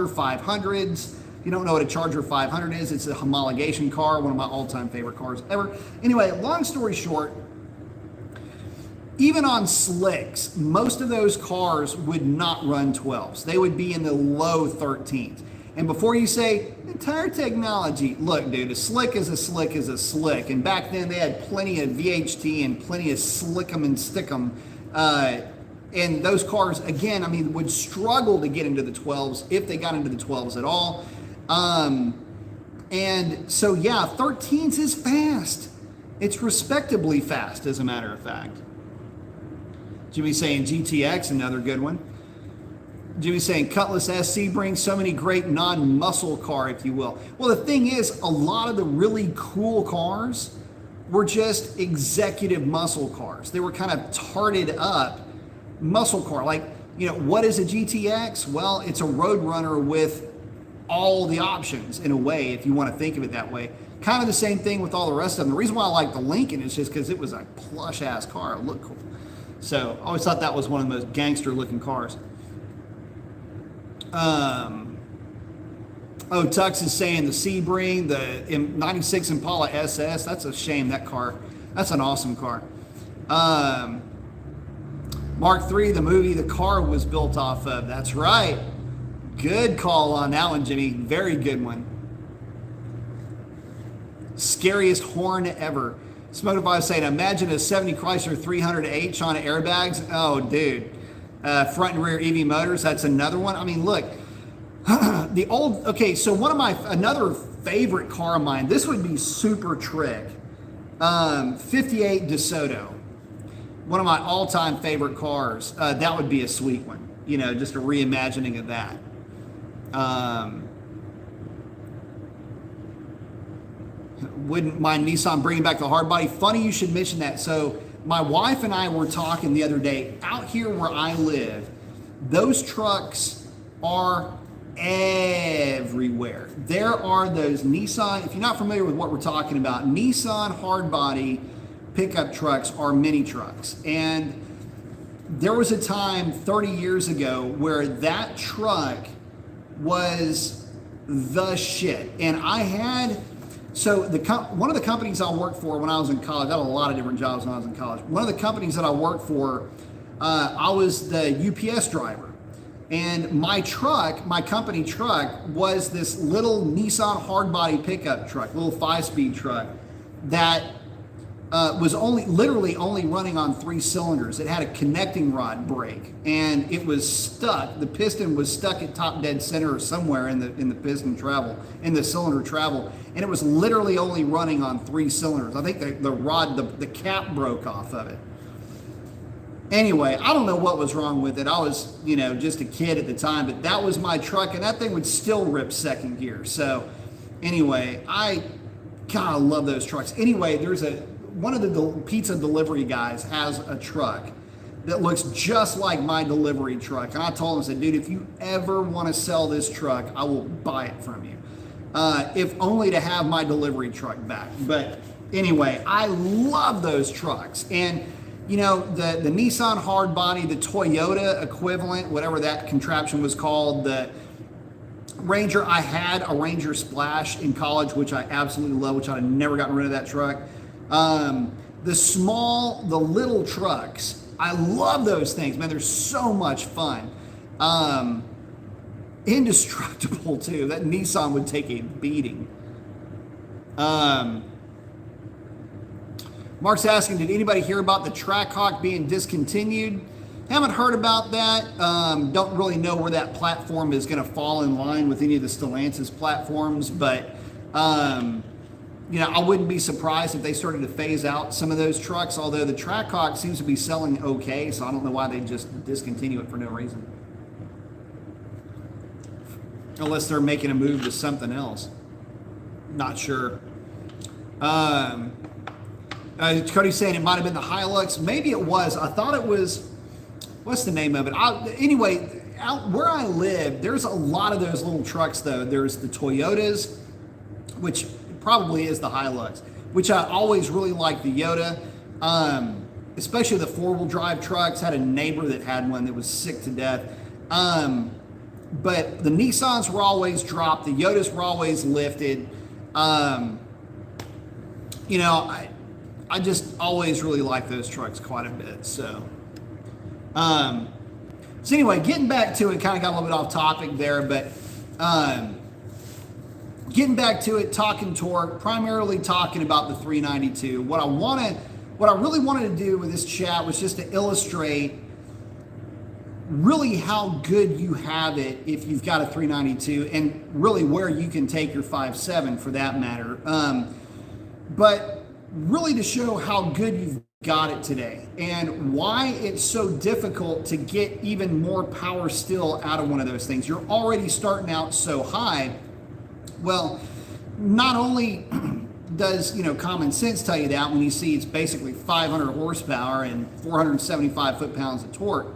500s. If you don't know what a Charger 500 is, it's a homologation car, one of my all-time favorite cars ever. Anyway, long story short, even on slicks, most of those cars would not run 12s. They would be in the low 13s. And before you say, entire technology, look, dude, a slick is a slick is a slick. And back then they had plenty of VHT and plenty of slick 'em and stick 'em. And those cars, again, I mean, would struggle to get into the 12s if they got into the 12s at all. And so, yeah, 13s is fast. It's respectably fast, as a matter of fact. Jimmy saying GTX, another good one. Jimmy saying Cutlass SC brings so many great non-muscle car, if you will. Well, the thing is, a lot of the really cool cars were just executive muscle cars. They were kind of tarted up muscle car. Like, you know, what is a GTX? Well, it's a Roadrunner with all the options, in a way, if you want to think of it that way. Kind of the same thing with all the rest of them. The reason why I like the Lincoln is just because it was a plush-ass car. It looked cool. So I always thought that was one of the most gangster-looking cars. Tux is saying the Sebring, the 96 Impala SS. That's a shame, that car. That's an awesome car. Mark III, the movie the car was built off of. That's right. Good call on that one, Jimmy. Very good one. Scariest horn ever. Smokify saying, imagine a 70 Chrysler 300H on airbags. Oh, dude. Front and rear EV motors. That's another one. I mean, look, the old, okay, so another favorite car of mine, this would be Super Trick. 58 DeSoto. One of my all-time favorite cars. That would be a sweet one. You know, just a reimagining of that. Wouldn't mind Nissan bringing back the hard body. Funny you should mention that. So my wife and I were talking the other day, out here where I live, those trucks are everywhere. There are those Nissan, if you're not familiar with what we're talking about, Nissan hard body pickup trucks are mini trucks. And there was a time 30 years ago where that truck was the shit. And I had, so one of the companies I worked for when I was in college, I had a lot of different jobs when I was in college. One of the companies that I worked for, I was the UPS driver. And my truck, my company truck, was this little Nissan hardbody pickup truck, little 5-speed truck that was literally only running on 3 cylinders. It had a connecting rod brake, and it was stuck. The piston was stuck at top dead center or somewhere in the piston travel, in the cylinder travel, and it was literally only running on 3 cylinders. I think the rod, the cap broke off of it. Anyway, I don't know what was wrong with it. I was, just a kid at the time, but that was my truck, and that thing would still rip second gear. So anyway, I kind of love those trucks. Anyway, there's one of the pizza delivery guys has a truck that looks just like my delivery truck. And I told him, I said, dude, if you ever want to sell this truck, I will buy it from you. If only to have my delivery truck back. But anyway, I love those trucks. And the Nissan hardbody, the Toyota equivalent, whatever that contraption was called, the Ranger, I had a Ranger Splash in college, which I absolutely love, which I'd never gotten rid of that truck. The little trucks, I love those things, man. They're so much fun. Indestructible too. That Nissan would take a beating. Mark's asking, did anybody hear about the Trackhawk being discontinued? Haven't heard about that. Don't really know where that platform is going to fall in line with any of the Stellantis platforms, but I wouldn't be surprised if they started to phase out some of those trucks, although the Trackhawk seems to be selling okay, so I don't know why they just discontinue it for no reason. Unless they're making a move to something else. Not sure. Cody's saying it might have been the Hilux. Maybe it was. I thought it was, what's the name of it? Anyway, out where I live, there's a lot of those little trucks, though. There's the Toyotas, which probably is the Hilux, which I always really liked the Yoda, especially the 4-wheel drive trucks. Had a neighbor that had one that was sick to death. But the Nissans were always dropped. The Yodas were always lifted. I just always really liked those trucks quite a bit. So anyway, getting back to it, kind of got a little bit off topic there, but getting back to it, talking torque, primarily talking about the 392. What I really wanted to do with this chat was just to illustrate really how good you have it if you've got a 392, and really where you can take your 5.7 for that matter. But really to show how good you've got it today and why it's so difficult to get even more power still out of one of those things. You're already starting out so high. Well, not only does common sense tell you that when you see it's basically 500 horsepower and 475 foot-pounds of torque,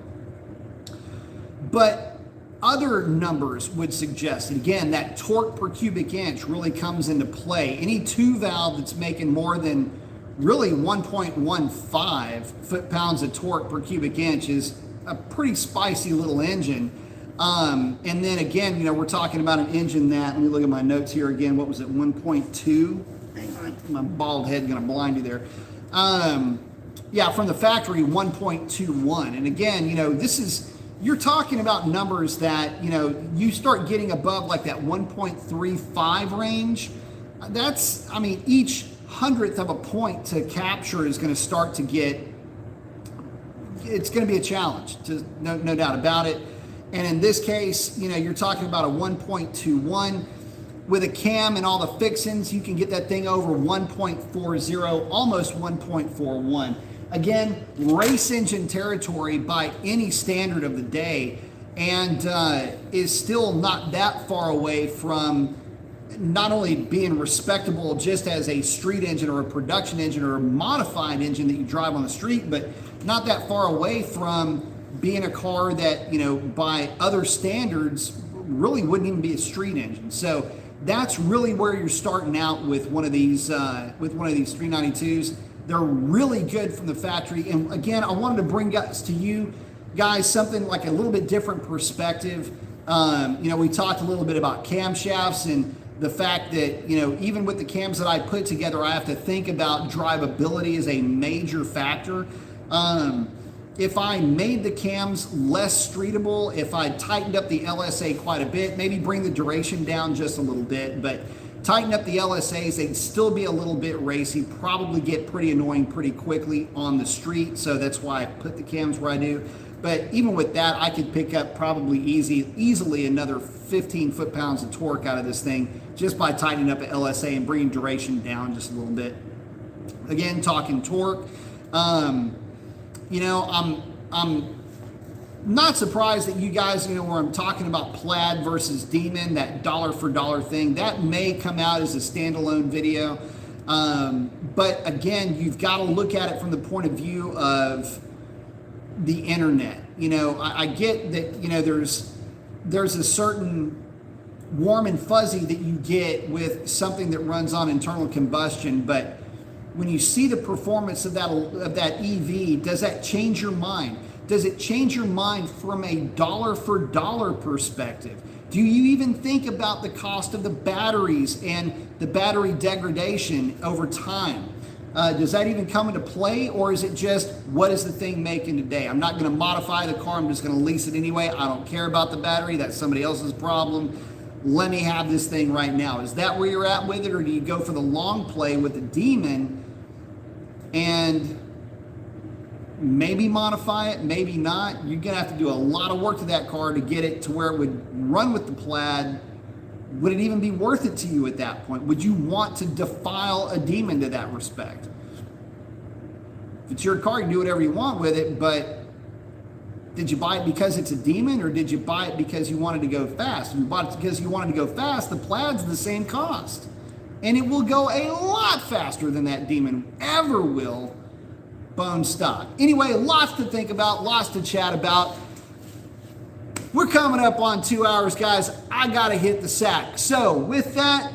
but other numbers would suggest, and again, that torque per cubic inch really comes into play. Any two valve that's making more than really 1.15 foot-pounds of torque per cubic inch is a pretty spicy little engine. And then again, we're talking about an engine that, let me look at my notes here again, what was it, 1.2? Hang on, my bald head gonna blind you there. Yeah, from the factory, 1.21. And again, you're talking about numbers that, you start getting above like that 1.35 range. That's, each hundredth of a point to capture is going to start to get, it's going to be a challenge, no doubt about it. And in this case, you're talking about a 1.21 with a cam and all the fixings. You can get that thing over 1.40, almost 1.41. Again, race engine territory by any standard of the day, and is still not that far away from not only being respectable just as a street engine or a production engine or a modified engine that you drive on the street, but not that far away from being a car that, by other standards really wouldn't even be a street engine. So that's really where you're starting out with one of these 392s. They're really good from the factory. And again, I wanted to bring to you guys something like a little bit different perspective. We talked a little bit about camshafts and the fact that, even with the cams that I put together, I have to think about drivability as a major factor. If I made the cams less streetable, if I tightened up the LSA quite a bit, maybe bring the duration down just a little bit, but tighten up the LSAs, they'd still be a little bit racy, probably get pretty annoying pretty quickly on the street. So that's why I put the cams where I do. But even with that, I could pick up probably easily another 15 foot-pounds of torque out of this thing just by tightening up an LSA and bringing duration down just a little bit. Again, talking torque, I'm not surprised that you guys, where I'm talking about Plaid versus Demon, that dollar for dollar thing, that may come out as a standalone video. But again, you've got to look at it from the point of view of the internet. I get that, there's a certain warm and fuzzy that you get with something that runs on internal combustion, but when you see the performance of that EV, does that change your mind? Does it change your mind from a dollar for dollar perspective? Do you even think about the cost of the batteries and the battery degradation over time? Does that even come into play, or is it just, what is the thing making today? I'm not going to modify the car, I'm just going to lease it anyway. I don't care about the battery, that's somebody else's problem. Let me have this thing right now. Is that where you're at with it, or do you go for the long play with the Demon and maybe modify it, maybe not? You're going to have to do a lot of work to that car to get it to where it would run with the Plaid. Would it even be worth it to you at that point? Would you want to defile a Demon to that respect? If it's your car, you can do whatever you want with it, but did you buy it because it's a Demon, or did you buy it because you wanted to go fast? If you bought it because you wanted to go fast, the Plaid's the same cost. And it will go a lot faster than that Demon ever will, bone stock. Anyway, lots to think about, lots to chat about. We're coming up on 2 hours, guys. I got to hit the sack. So with that,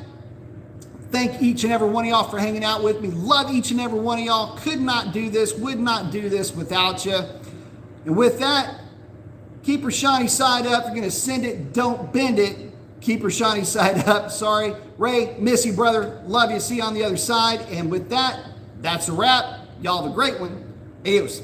thank each and every one of y'all for hanging out with me. Love each and every one of y'all. Could not do this, would not do this without you. And with that, keep her shiny side up. You're going to send it, don't bend it. Keep her shiny side up. Sorry. Ray, miss you, brother. Love you. See you on the other side. And with that, that's a wrap. Y'all have a great one. Adios.